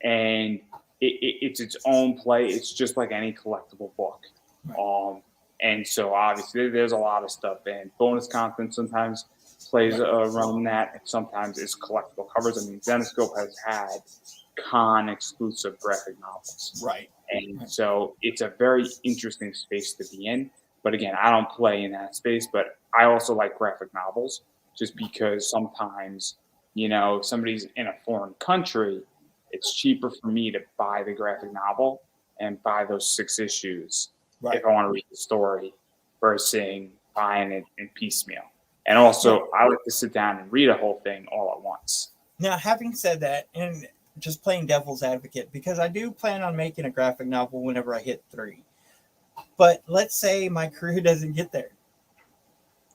Speaker 1: and it's its own play. It's just like any collectible book. Right. And so obviously there's a lot of stuff, and bonus content sometimes plays around that, and sometimes it's collectible covers. I mean, Zenescope has had con exclusive graphic novels,
Speaker 2: right?
Speaker 1: And so it's a very interesting space to be in. But again, I don't play in that space, but I also like graphic novels just because sometimes, if somebody's in a foreign country, it's cheaper for me to buy the graphic novel and buy those 6 issues. Right. If I want to read the story versus buying it in piecemeal. And also, I like to sit down and read a whole thing all at once.
Speaker 2: Now, having said that, and just playing devil's advocate, because I do plan on making a graphic novel whenever I hit 3. But let's say my crew doesn't get there.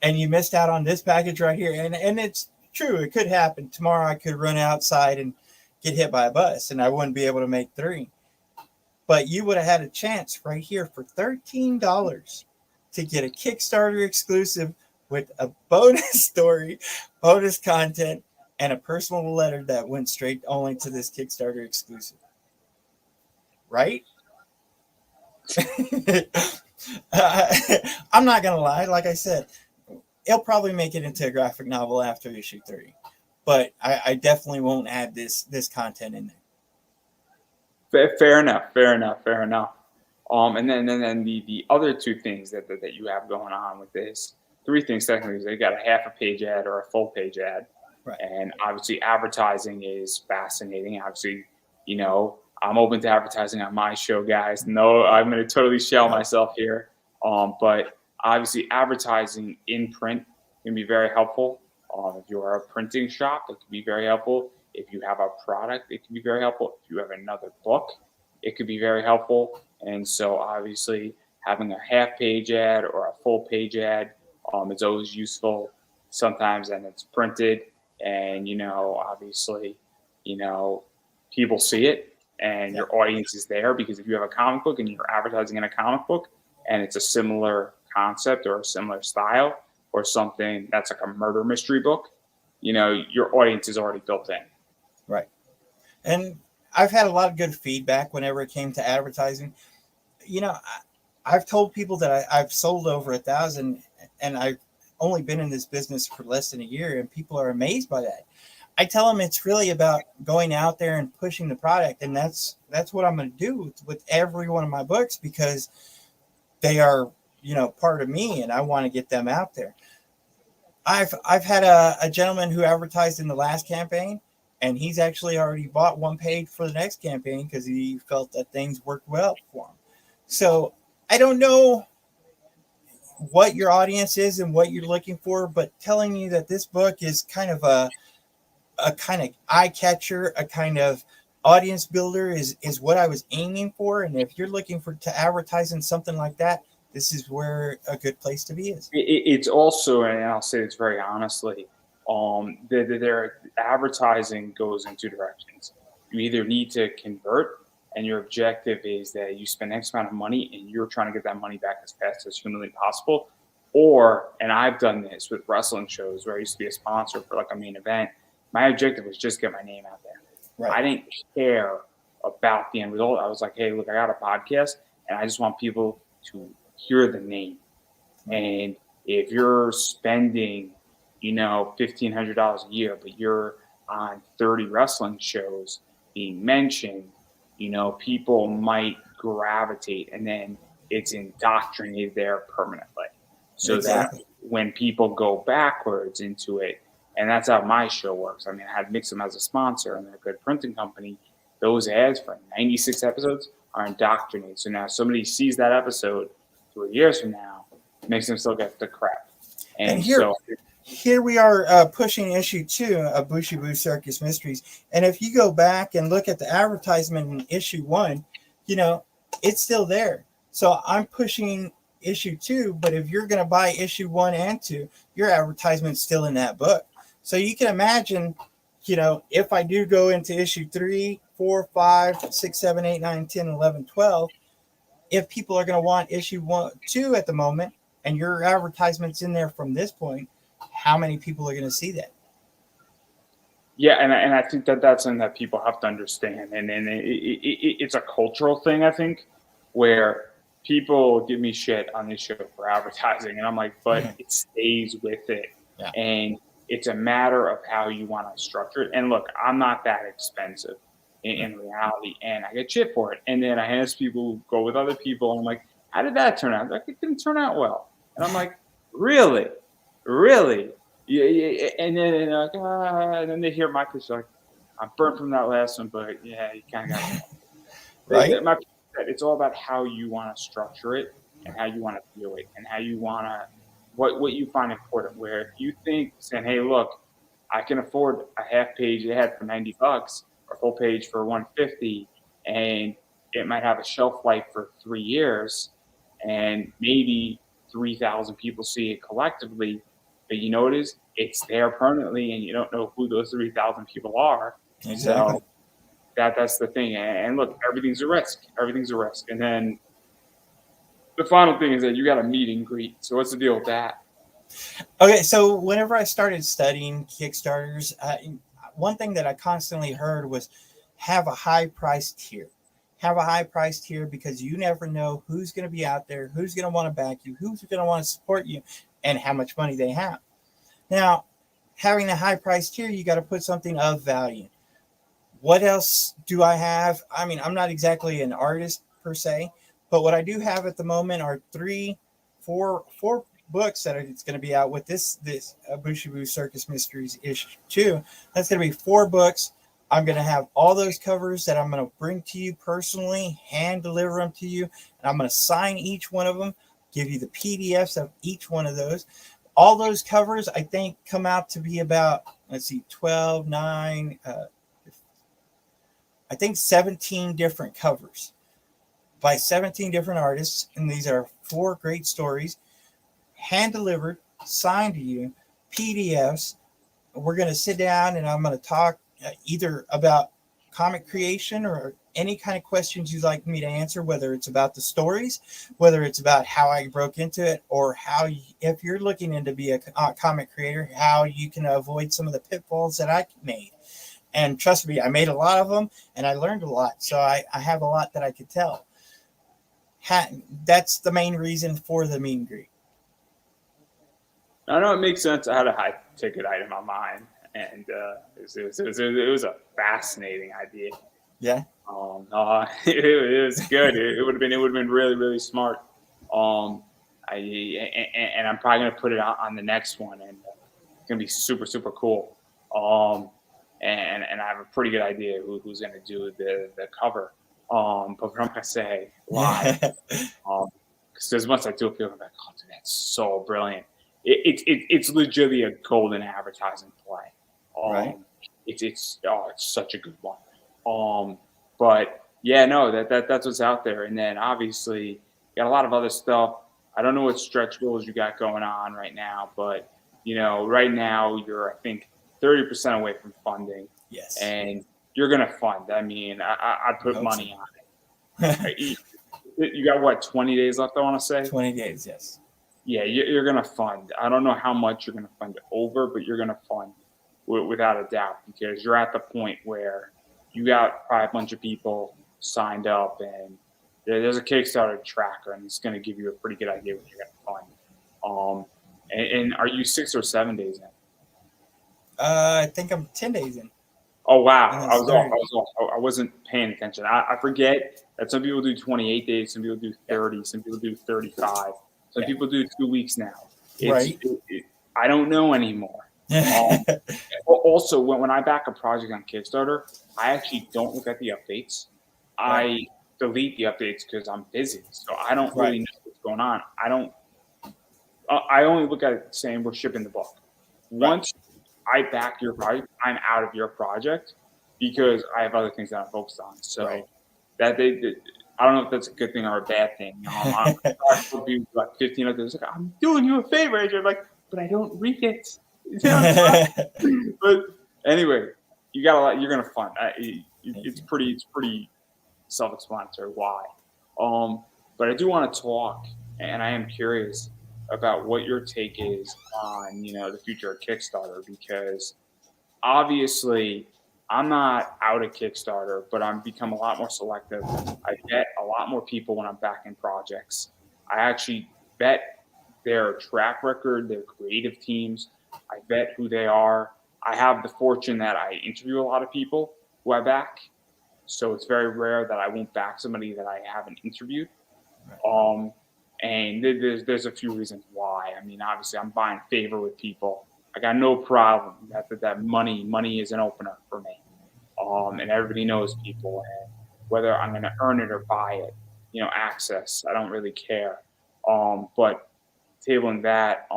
Speaker 2: And you missed out on this package right here. And it's true. It could happen. Tomorrow I could run outside and get hit by a bus, and I wouldn't be able to make 3. But you would have had a chance right here for $13 to get a Kickstarter exclusive with a bonus story, bonus content, and a personal letter that went straight only to this Kickstarter exclusive. right? I'm not gonna lie. Like I said, it'll probably make it into a graphic novel after issue 3, but I definitely won't add this content in there.
Speaker 1: Fair enough. Fair enough. Fair enough. And then the other two things that you have going on with this, three things technically, is they got a half a page ad or a full page ad.
Speaker 2: Right.
Speaker 1: And obviously advertising is fascinating. Obviously, I'm open to advertising on my show, guys. No, I'm going to totally shell myself here. But obviously advertising in print can be very helpful. If you are a printing shop, it can be very helpful. If you have a product, it can be very helpful. If you have another book, it could be very helpful. And so obviously having a half page ad or a full page ad is always useful. Sometimes then it's printed and, obviously, people see it and your audience is there, because if you have a comic book and you're advertising in a comic book and it's a similar concept or a similar style or something that's like a murder mystery book, your audience is already built in.
Speaker 2: Right. And I've had a lot of good feedback whenever it came to advertising. I've told people that I've sold over 1,000, and I've only been in this business for less than a year, and people are amazed by that. I tell them it's really about going out there and pushing the product, and that's what I'm going to do with every one of my books, because they are part of me, and I want to get them out there. I've had a gentleman who advertised in the last campaign, and he's actually already bought one page for the next campaign because he felt that things worked well for him. So I don't know what your audience is and what you're looking for, but telling you that this book is kind of a kind of eye catcher, a kind of audience builder is what I was aiming for. And if you're looking to advertise in something like that, this is where a good place to be is.
Speaker 1: It's also, and I'll say this very honestly, their advertising goes in two directions. You either need to convert, and your objective is that you spend X amount of money and you're trying to get that money back as fast as humanly possible. Or, and I've done this with wrestling shows where I used to be a sponsor for like a main event. My objective was just get my name out there. Right. I didn't care about the end result. I was like, hey, look, I got a podcast and I just want people to hear the name. And if you're spending, $1,500 a year, but you're on 30 wrestling shows being mentioned, people might gravitate, and then it's indoctrinated there permanently. So exactly. That when people go backwards into it, and that's how my show works. I mean, I had Mix'em as a sponsor, and they're a good printing company. Those ads for 96 episodes are indoctrinated. So now somebody sees that episode 3 years from now, makes them still get the crap.
Speaker 2: And here we are pushing issue 2 of Bushibu Circus Mysteries. And if you go back and look at the advertisement in issue 1, it's still there. So I'm pushing issue 2, but if you're going to buy issue 1 and 2, your advertisement's still in that book. So you can imagine, if I do go into issue 3, 4, 5, 6, 7, 8, 9, 10, 11, 12, if people are going to want issue 1, 2 at the moment, and your advertisement's in there from this point, how many people are going to see that?
Speaker 1: Yeah, and I think that's something that people have to understand. And it's a cultural thing, I think, where people give me shit on this show for advertising. And I'm like, but it stays with it. Yeah. And it's a matter of how you want to structure it. And look, I'm not that expensive in reality, and I get shit for it. And then I ask people who go with other people, and I'm like, how did that turn out? Like, it didn't turn out well. And I'm like, really? Yeah. And then they're like, and then they hear my pitch, like, I'm burnt from that last one, but yeah, you kind of got it. Right? It's all about how you want to structure it and how you want to feel it and how you want to, what you find important. Where if you think saying, hey, look, I can afford a half page ad for $90 or a full page for $150, and it might have a shelf life for 3 years, and maybe 3,000 people see it collectively, but you notice it's there permanently, and you don't know who those 3,000 people are.
Speaker 2: Exactly.
Speaker 1: So that's the thing. And look, everything's a risk. And then the final thing is that you got a meet and greet. So what's the deal with that?
Speaker 2: Okay, so whenever I started studying Kickstarters, one thing that I constantly heard was have a high price tier. have a high price tier because you never know who's going to be out there, who's going to want to back you, who's going to want to support you, and how much money they have. Now, having a high price tier, you got to put something of value. What else do I have? I mean, I'm not exactly an artist per se, but what I do have at the moment are four books that it's going to be out with this Bushibu Circus Mysteries issue 2. That's going to be 4 books. I'm going to have all those covers that I'm going to bring to you personally, hand deliver them to you, and I'm going to sign each one of them, give you the PDFs of each one of those. All those covers, I think, come out to be about, 12, 9, I think 17 different covers by 17 different artists. And these are 4 great stories, hand delivered, signed to you, PDFs. We're going to sit down and I'm going to talk either about comic creation or any kind of questions you'd like me to answer, whether it's about the stories, whether it's about how I broke into it, or how, if you're looking into be a comic creator, how you can avoid some of the pitfalls that I made. And trust me, I made a lot of them and I learned a lot. So I have a lot that I could tell. That's the main reason for the meet and greet.
Speaker 1: I know it makes sense. I had a high ticket item on mine, and it was a fascinating idea.
Speaker 2: Yeah.
Speaker 1: It was good. It would have been really, really smart. And I'm probably gonna put it on the next one, and it's gonna be super, super cool. And I have a pretty good idea who's going to do the cover. But I'm going to say live. Because as much as I do feel like, oh, dude, that's so brilliant. It's legitimately a golden advertising play.
Speaker 2: Right.
Speaker 1: It's such a good one. But yeah, no, that's what's out there. And then obviously you got a lot of other stuff. I don't know what stretch goals you got going on right now, but right now you're, I think, 30% away from funding.
Speaker 2: Yes.
Speaker 1: And you're going to fund. I mean, I put money on it. You got what, 20 days left, I want to say?
Speaker 2: 20 days, yes.
Speaker 1: Yeah, you're going to fund. I don't know how much you're going to fund over, but you're going to fund without a doubt, because you're at the point where you got probably a bunch of people signed up, and there's a Kickstarter tracker, and it's going to give you a pretty good idea what you're going to fund. And are you 6 or 7 days in?
Speaker 2: I think I'm 10 days in.
Speaker 1: Oh, wow. I was off. I wasn't paying attention. I forget that some people do 28 days, some people do 30, some people do 35. Some people do 2 weeks now.
Speaker 2: Right.
Speaker 1: I don't know anymore. Also, when I back a project on Kickstarter, I actually don't look at the updates. I delete the updates because I'm busy. So I don't really know what's going on. I only look at it saying we're shipping the book. Once I back your project, I'm out of your project because I have other things that I'm focused on. So I don't know if that's a good thing or a bad thing. I'm be like 15 others like, I'm doing you a favor, and you're like, but I don't read it. But anyway, you got a lot. You're gonna fund. It's pretty self-explanatory why. But I do want to talk, and I am curious about what your take is on the future of Kickstarter, because obviously I'm not out of Kickstarter, but I'm become a lot more selective. I vet a lot more people when I'm backing projects. I actually vet their track record, their creative teams. I vet who they are. I have the fortune that I interview a lot of people who I back, so it's very rare that I won't back somebody that I haven't interviewed. And there's a few reasons why. I mean, obviously, I'm buying favor with people. I got no problem that money is an opener for me. And everybody knows people, and whether I'm going to earn it or buy it, access, I don't really care. But tabling that,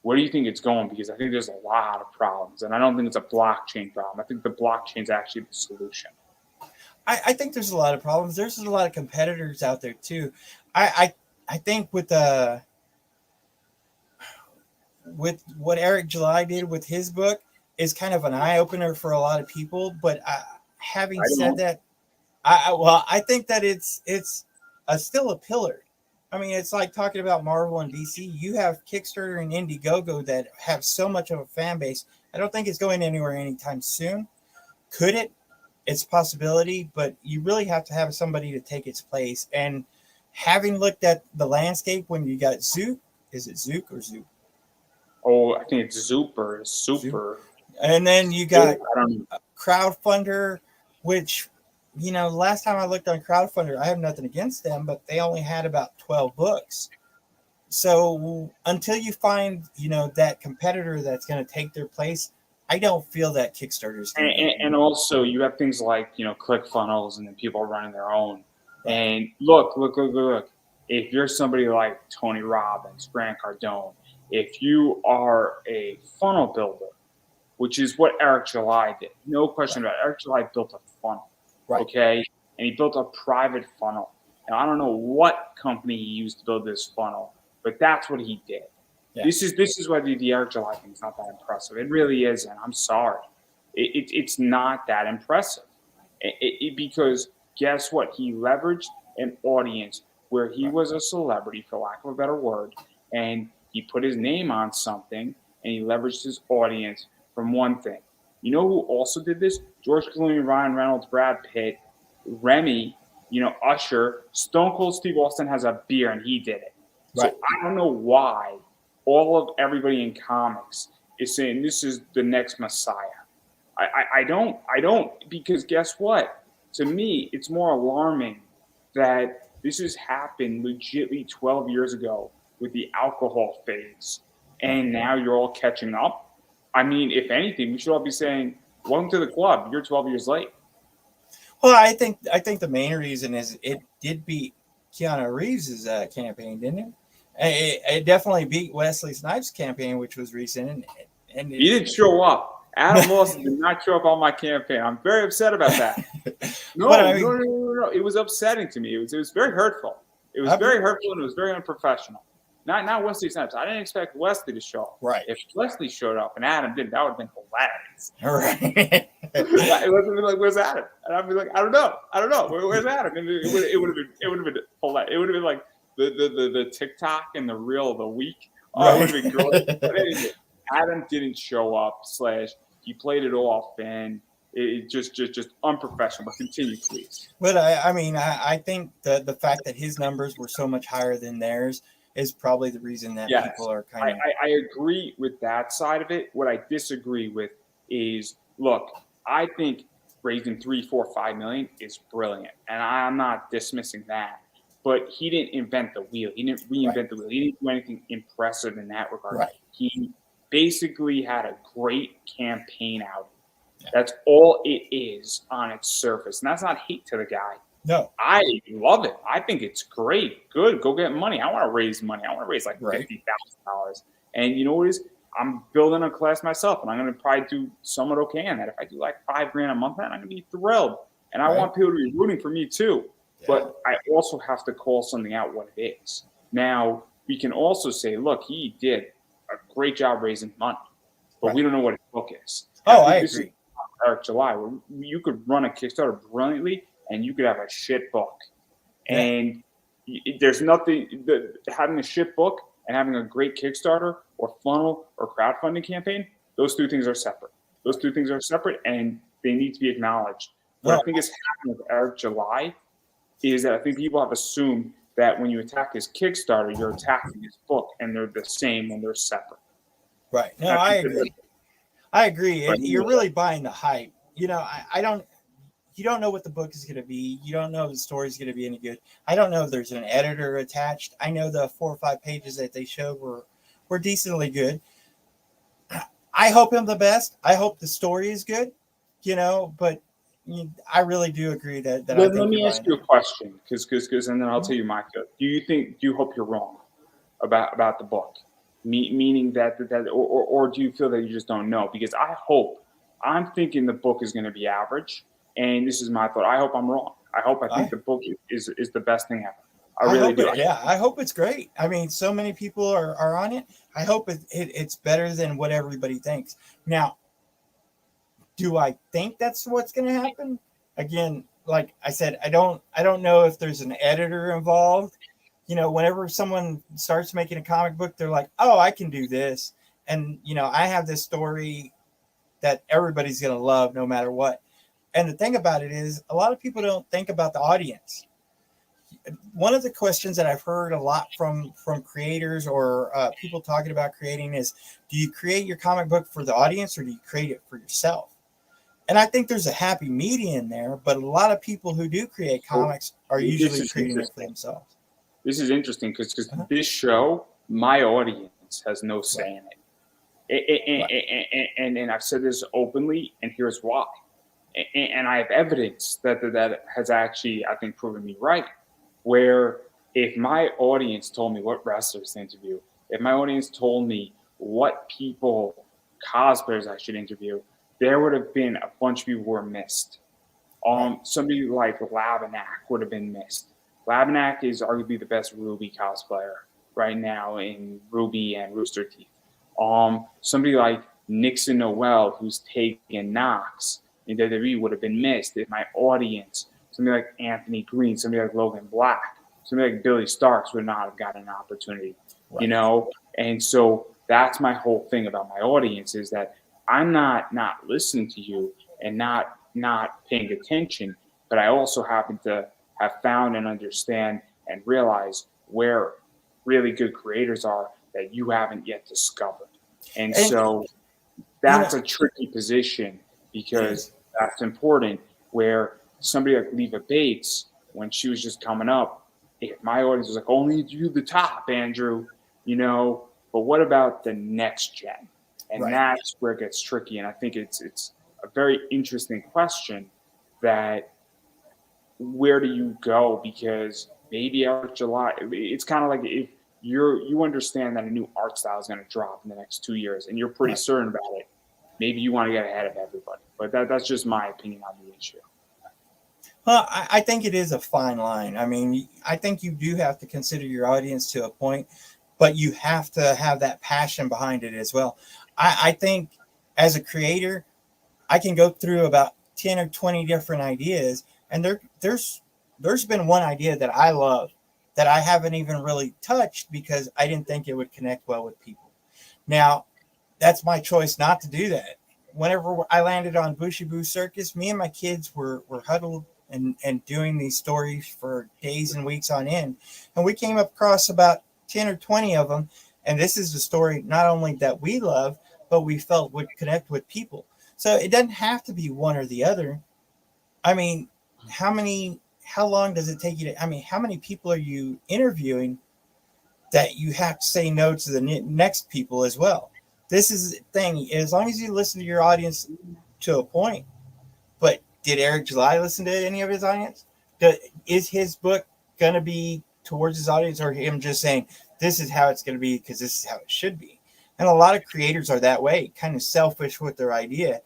Speaker 1: where do you think it's going? Because I think there's a lot of problems, and I don't think it's a blockchain problem. I think the blockchain is actually the solution.
Speaker 2: I think there's a lot of problems. There's a lot of competitors out there too. I think with what Eric July did with his book is kind of an eye opener for a lot of people. But having said that, I think that it's still a pillar. I mean, it's like talking about Marvel and DC. You have Kickstarter and Indiegogo that have so much of a fan base. I don't think it's going anywhere anytime soon. Could it? it's a possibility, but you really have to have somebody to take its place. And having looked at the landscape when you got Zook, is it Zook or Zook?
Speaker 1: Oh, I think it's Super.
Speaker 2: Zook.
Speaker 1: Super.
Speaker 2: And then you
Speaker 1: I
Speaker 2: got
Speaker 1: don't know.
Speaker 2: Crowdfunder, which, last time I looked on Crowdfunder, I have nothing against them, but they only had about 12 books. So until you find, that competitor that's going to take their place, I don't feel that Kickstarter is going to.
Speaker 1: And also you have things like ClickFunnels, and then people are running their own. And look. If you're somebody like Tony Robbins, Grant Cardone, if you are a funnel builder, which is what Eric July did, no question about it. Eric July built a funnel, okay, and he built a private funnel. And I don't know what company he used to build this funnel, but that's what he did. Yeah. This is why the Eric July thing is not that impressive. It really isn't. I'm sorry. It's not that impressive. Because guess what? He leveraged an audience where he was a celebrity, for lack of a better word, and he put his name on something, and he leveraged his audience from one thing. You know who also did this? George Clooney, Ryan Reynolds, Brad Pitt, Remy, Usher, Stone Cold Steve Austin has a beer, and he did it. Right. So I don't know why all of everybody in comics is saying this is the next Messiah. I don't, because guess what? To me, it's more alarming that this has happened legitimately 12 years ago with the alcohol phase, and now you're all catching up. I mean, if anything, we should all be saying, welcome to the club. You're 12 years late.
Speaker 2: Well, I think the main reason is it did beat Keanu Reeves' campaign, didn't it? It definitely beat Wesley Snipes' campaign, which was recent. And
Speaker 1: he didn't show up. Adam Lawson did not show up on my campaign. I'm very upset about that. No. It was upsetting to me. It was very hurtful. It was very hurtful, and it was very unprofessional. Not Wesley Snipes. I didn't expect Wesley to show up.
Speaker 2: Right.
Speaker 1: If Wesley showed up and Adam didn't, that would have been hilarious.
Speaker 2: Right.
Speaker 1: It would have been like, "Where's Adam?" And I'd be like, "I don't know. Where's Adam?" And it would have been hilarious. It would have been like the TikTok and the reel of the week. Oh, it would have been great. But anyway, Adam didn't show up. He played it off, and it just unprofessional. But continue, please.
Speaker 2: But I think the fact that his numbers were so much higher than theirs is probably the reason that people are kind of.
Speaker 1: I agree with that side of it. What I disagree with is, look, I think raising $3, $4, $5 million is brilliant, and I'm not dismissing that. But he didn't invent the wheel. He didn't reinvent the wheel. He didn't do anything impressive in that regard.
Speaker 2: Right.
Speaker 1: He basically had a great campaign out. Yeah. That's all it is on its surface. And that's not hate to the guy.
Speaker 2: No.
Speaker 1: I love it. I think it's great. Good. Go get money. I want to raise money. I want to raise like $50,000. And you know what it is? I'm building a class myself, and I'm going to probably do somewhat okay on that. If I do like $5,000 a month, I'm going to be thrilled. And I want people to be rooting for me too. Yeah. But I also have to call something out what it is. Now, we can also say, look, he did a great job raising money, but we don't know what his book is.
Speaker 2: I agree.
Speaker 1: Eric July, where you could run a Kickstarter brilliantly, and you could have a shit book. Yeah. And there's nothing having a shit book and having a great Kickstarter or funnel or crowdfunding campaign. Those two things are separate. And they need to be acknowledged. What I think is happening with Eric July is that I think people have assumed that when you attack his Kickstarter, you're attacking his book, and they're the same when they're separate.
Speaker 2: Right. No, I agree. I agree. You're really buying the hype. You don't know what the book is going to be. You don't know if the story is going to be any good. I don't know if there's an editor attached. I know the 4 or 5 pages that they showed were decently good. I hope him the best. I hope the story is good, but I really do agree that.
Speaker 1: Let me ask you a question, because and then I'll tell you my feel. Do you hope you're wrong about the book? Meaning that or do you feel that you just don't know? Because I'm thinking the book is going to be average, and this is my thought. I hope I'm wrong. I think the book is the best thing ever. I really do.
Speaker 2: I hope it's great. I mean, so many people are on it. I hope it's better than what everybody thinks. Now, do I think that's what's going to happen? Again, like I said, I don't know if there's an editor involved. Whenever someone starts making a comic book, they're like, oh, I can do this. And, I have this story that everybody's going to love no matter what. And the thing about it is, a lot of people don't think about the audience. One of the questions that I've heard a lot from creators or people talking about creating is, do you create your comic book for the audience or do you create it for yourself? And I think there's a happy median there, but a lot of people who do create comics are usually creating it for themselves.
Speaker 1: This is interesting because
Speaker 2: Uh-huh.
Speaker 1: this show, my audience has no say in it. And I've said this openly, and here's why. And I have evidence that has actually, I think, proven me right. Where if my audience told me what wrestlers to interview, if my audience told me what people, cosplayers I should interview, there would have been a bunch of people who were missed. Somebody like Labanak would have been missed. Labanak is arguably the best Ruby cosplayer right now in Ruby and Rooster Teeth. Somebody like Nixon Noel, who's taken Knox in WWE, would have been missed if my audience, somebody like Anthony Green, somebody like Logan Black, somebody like Billy Starks would not have gotten an opportunity,
Speaker 2: Right.
Speaker 1: you know? And so that's my whole thing about my audience is that I'm not listening to you and not paying attention, but I also happen to have found and understand and realize where really good creators are that you haven't yet discovered. And so that's a tricky position because that's important where somebody like Leva Bates, when she was just coming up, if my audience was like, only you the top, Andrew, you know, but what about the next gen? And that's where it gets tricky. And I think it's a very interesting question that where do you go? Because maybe Eric July, it's kind of like if you understand that a new art style is going to drop in the next 2 years and you're pretty certain about it, maybe you want to get ahead of everybody. But that's just my opinion on the issue.
Speaker 2: Well, I think it is a fine line. I mean, I think you do have to consider your audience to a point, but you have to have that passion behind it as well. I think as a creator, I can go through about 10 or 20 different ideas, and there's been one idea that I love that I haven't even really touched because I didn't think it would connect well with people. Now, that's my choice not to do that. Whenever I landed on Bushibu Circus, me and my kids were huddled and doing these stories for days and weeks on end. And we came across about 10 or 20 of them. And this is the story not only that we love, but we felt would connect with people. So it doesn't have to be one or the other. I mean, how long does it take you to, I mean, how many people are you interviewing that you have to say no to the next people as well? This is the thing. As long as you listen to your audience to a point, but did Eric July listen to any of his audience? Is his book going to be towards his audience or him just saying, this is how it's going to be because this is how it should be? And a lot of creators are that way, kind of selfish with their idea.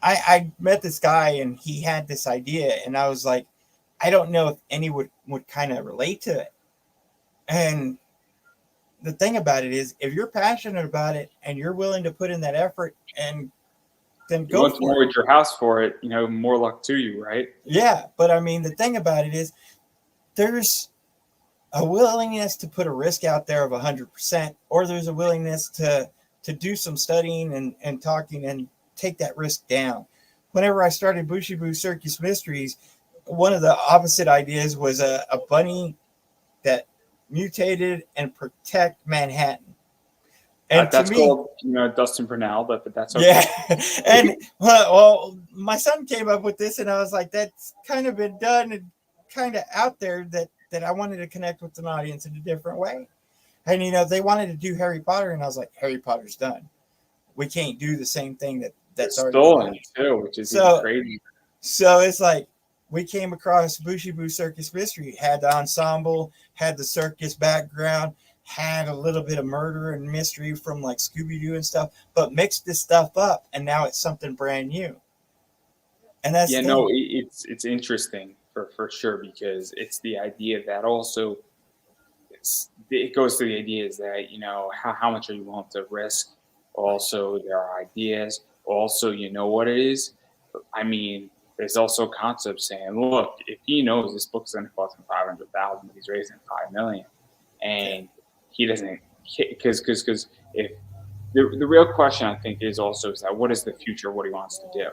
Speaker 2: I met this guy and he had this idea and I was like, I don't know if any would kind of relate to it. And the thing about it is, if you're passionate about it and you're willing to put in that effort, and then go
Speaker 1: want to mortgage your house for it, you know, more luck to you, right?
Speaker 2: Yeah, but I mean, the thing about it is, there's a willingness to put a risk out there of 100%, or there's a willingness to do some studying and talking and take that risk down. Whenever I started Bushibu Circus Mysteries, one of the opposite ideas was a bunny that mutated and protect Manhattan. And
Speaker 1: that's
Speaker 2: to me,
Speaker 1: called, you know, Dustin Brunel, but that's okay.
Speaker 2: Yeah. And well, my son came up with this and I was like, that's kind of been done and kind of out there that I wanted to connect with an audience in a different way. And, you know, they wanted to do Harry Potter and I was like, Harry Potter's done. We can't do the same thing that's already
Speaker 1: stolen too, which is even crazy.
Speaker 2: So it's like, we came across Bushibu Circus Mystery, had the ensemble, had the circus background, had a little bit of murder and mystery from like Scooby-Doo and stuff, but mixed this stuff up and now it's something brand new. And that's
Speaker 1: it's interesting for sure because it's the idea that also it goes to the idea is that, you know, how much are you willing to risk? Also, there are ideas. Also, you know what it is? I mean, there's also concepts saying, look, if he knows this book's going to cost him $500,000, but he's raising $5 million, and he doesn't, because if the real question I think is also is that what is the future, what he wants to do,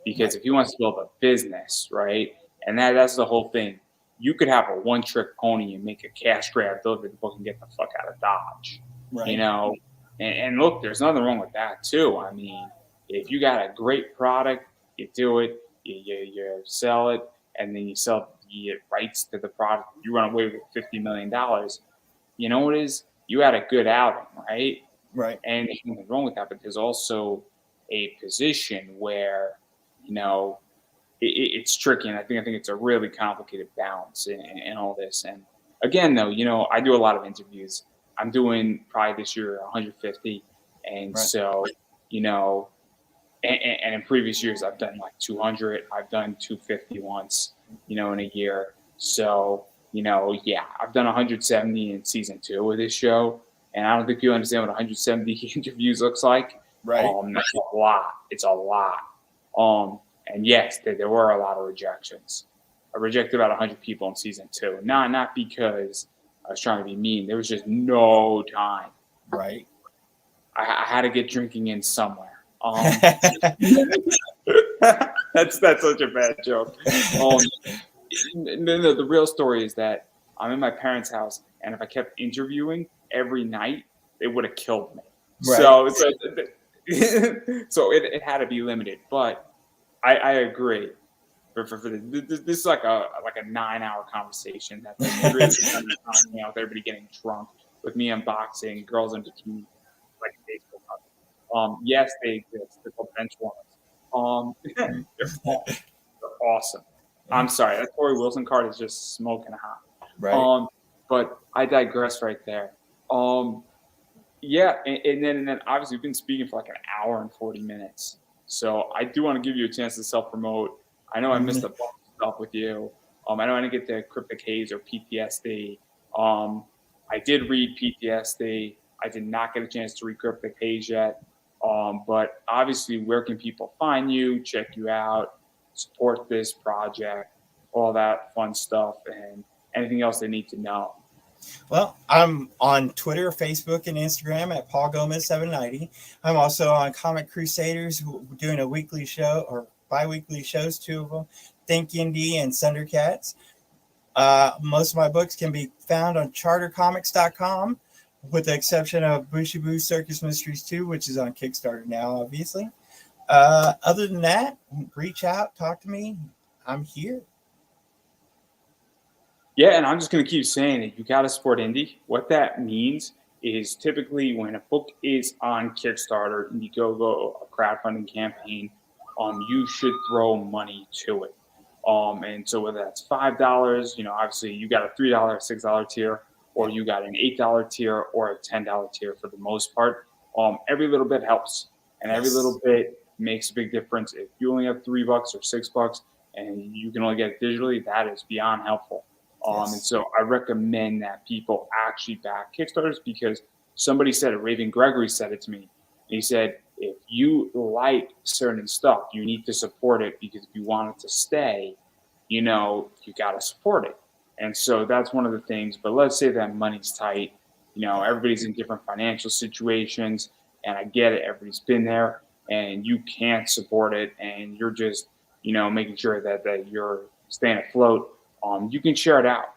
Speaker 1: because if he wants to build a business, right, and that's the whole thing. You could have a one-trick pony and make a cash grab, deliver the book, and get the fuck out of Dodge, you
Speaker 2: Right.
Speaker 1: know. And look, there's nothing wrong with that too. I mean, if you got a great product, you do it, you sell it, and then you get rights to the product. You run away with $50 million. You know what it is? You had a good outing, right?
Speaker 2: Right.
Speaker 1: And there's nothing wrong with that, but there's also a position where, you know, it's tricky, and I think it's a really complicated balance in all this. And again, though, you know, I do a lot of interviews. I'm doing probably this year 150, and
Speaker 2: Right.
Speaker 1: so, you know, and in previous years I've done like 200. I've done 250 once, you know, in a year. So, you know, yeah, I've done 170 in season 2 of this show, and I don't think you understand what 170 interviews looks like.
Speaker 2: Right.
Speaker 1: That's a lot. It's a lot. And yes, there were a lot of rejections. I rejected about 100 people in season 2. Not because I was trying to be mean. There was just no time.
Speaker 2: Right.
Speaker 1: I had to get drinking in somewhere. That's such a bad joke. The real story is that I'm in my parents' house, and if I kept interviewing every night, they would have killed me.
Speaker 2: Right.
Speaker 1: So it had to be limited. But I agree. This is like a 9-hour conversation that's really with everybody getting drunk, with me unboxing, girls in bikini, like Facebook. Yes, they exist. They're called bench warmers. They're awesome. I'm sorry, that Corey Wilson card is just smoking hot.
Speaker 2: Right.
Speaker 1: But I digress right there. Yeah, and then obviously we've been speaking for like an hour and 40 minutes. So I do want to give you a chance to self-promote. I know I missed a bunch of stuff with you. I know I didn't get to Cryptic Haze or PTSD. I did read PTSD. I did not get a chance to read Cryptic Haze yet. But obviously, where can people find you, check you out, support this project, all that fun stuff, and anything else they need to know?
Speaker 2: Well, I'm on Twitter, Facebook, and Instagram at Paul Gomez 790. I'm also on Comic Crusaders, doing a weekly show or bi-weekly shows, 2 of them, Think Indie and Thundercats. Most of my books can be found on chartercomics.com, with the exception of Bushibu Circus Mysteries 2, which is on Kickstarter now, obviously. Other than that, reach out, talk to me. I'm here.
Speaker 1: Yeah, and I'm just going to keep saying it. You got to support indie. What that means is typically when a book is on Kickstarter, Indiegogo, a crowdfunding campaign, you should throw money to it. And so whether that's $5, you know, obviously you got a $3, $6 tier, or you got an $8 tier or a $10 tier for the most part. Every little bit helps, and every little bit makes a big difference. If you only have $3 or $6 and you can only get it digitally, that is beyond helpful. And so I recommend that people actually back Kickstarters, because somebody said it, Raven Gregory said it to me. He said, if you like certain stuff, you need to support it, because if you want it to stay, you know, you got to support it. And so that's one of the things. But let's say that money's tight. You know, everybody's in different financial situations, and I get it. Everybody's been there, and you can't support it, and you're just, you know, making sure that you're staying afloat. You can share it out,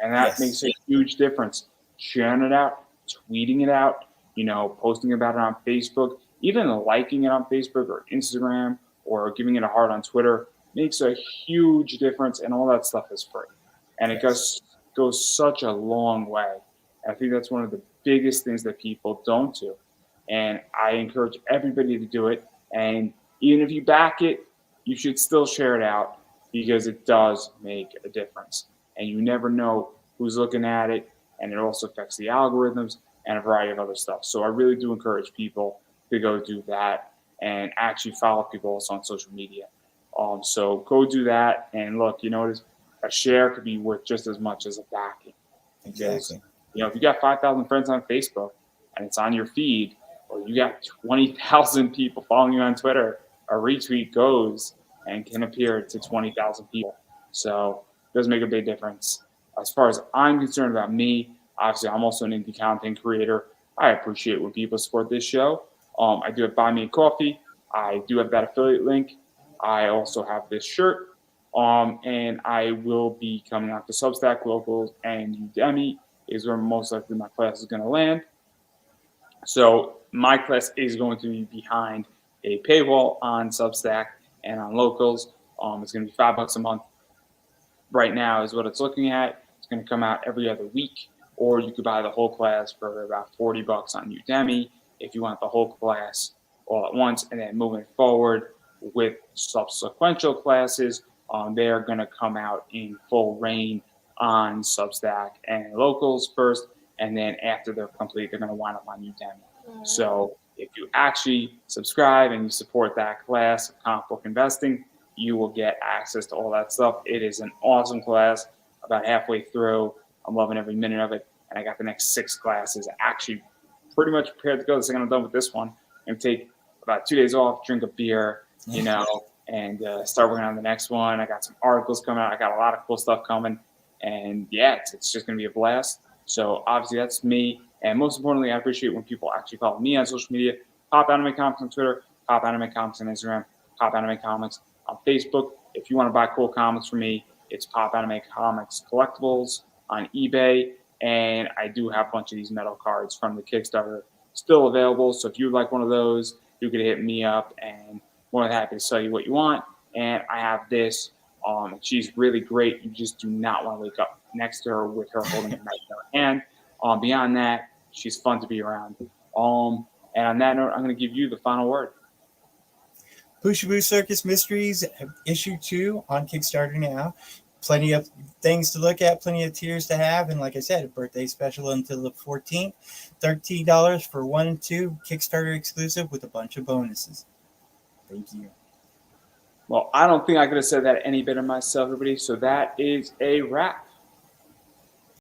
Speaker 1: and that makes a huge difference. Sharing it out, tweeting it out, you know, posting about it on Facebook, even liking it on Facebook or Instagram, or giving it a heart on Twitter makes a huge difference, and all that stuff is free. And it goes such a long way. I think that's one of the biggest things that people don't do. And I encourage everybody to do it. And even if you back it, you should still share it out, because it does make a difference. And you never know who's looking at it. And it also affects the algorithms and a variety of other stuff. So I really do encourage people to go do that, and actually follow people also on social media. So go do that. And look, you know, a share could be worth just as much as a backing.
Speaker 2: Exactly.
Speaker 1: You know, if you got 5,000 friends on Facebook and it's on your feed, or you got 20,000 people following you on Twitter, a retweet goes and can appear to 20,000 people. So it does make a big difference. As far as I'm concerned about me, obviously I'm also an indie content creator. I appreciate when people support this show. I do have Buy Me a Coffee. I do have that affiliate link. I also have this shirt. And I will be coming out to Substack, Locals, and Udemy is where most likely my class is going to land. So my class is going to be behind a paywall on Substack and on Locals. It's going to be $5 a month. Right now is what it's looking at. It's going to come out every other week, or you could buy the whole class for about $40 on Udemy if you want the whole class all at once. And then moving forward with subsequent classes, they are going to come out in full reign on Substack and Locals first, and then after they're complete, they're going to wind up on Udemy. So if you actually subscribe and you support that class of comic book investing, you will get access to all that stuff. It is an awesome class. About halfway through, I'm loving every minute of it, and I got the next 6 classes actually pretty much prepared to go. The second I'm done with this one, I'm going to take about 2 days off, drink a beer, and start working on the next one. I got some articles coming out. I got a lot of cool stuff coming, and yeah, it's just going to be a blast. So obviously that's me, and most importantly, I appreciate when people actually follow me on social media. Pop Anime Comics on Twitter, Pop Anime Comics on Instagram, Pop Anime Comics on Facebook. If you want to buy cool comics from me, it's Pop Anime Comics Collectibles on eBay, and I do have a bunch of these metal cards from the Kickstarter still available. So if you'd like one of those, you could hit me up, and more than happy to sell you what you want. And I have this. She's really great. You just do not want to wake up next to her with her holding a knife in her hand. Beyond that, she's fun to be around. And on that note, I'm going to give you the final word.
Speaker 2: Pushaboo Circus Mysteries issue 2 on Kickstarter now. Plenty of things to look at, plenty of tiers to have, and like I said, a birthday special until the 14th. $13 for 1 and 2, Kickstarter exclusive with a bunch of bonuses. Thank you.
Speaker 1: Well, I don't think I could have said that any better myself, everybody. So that is a wrap.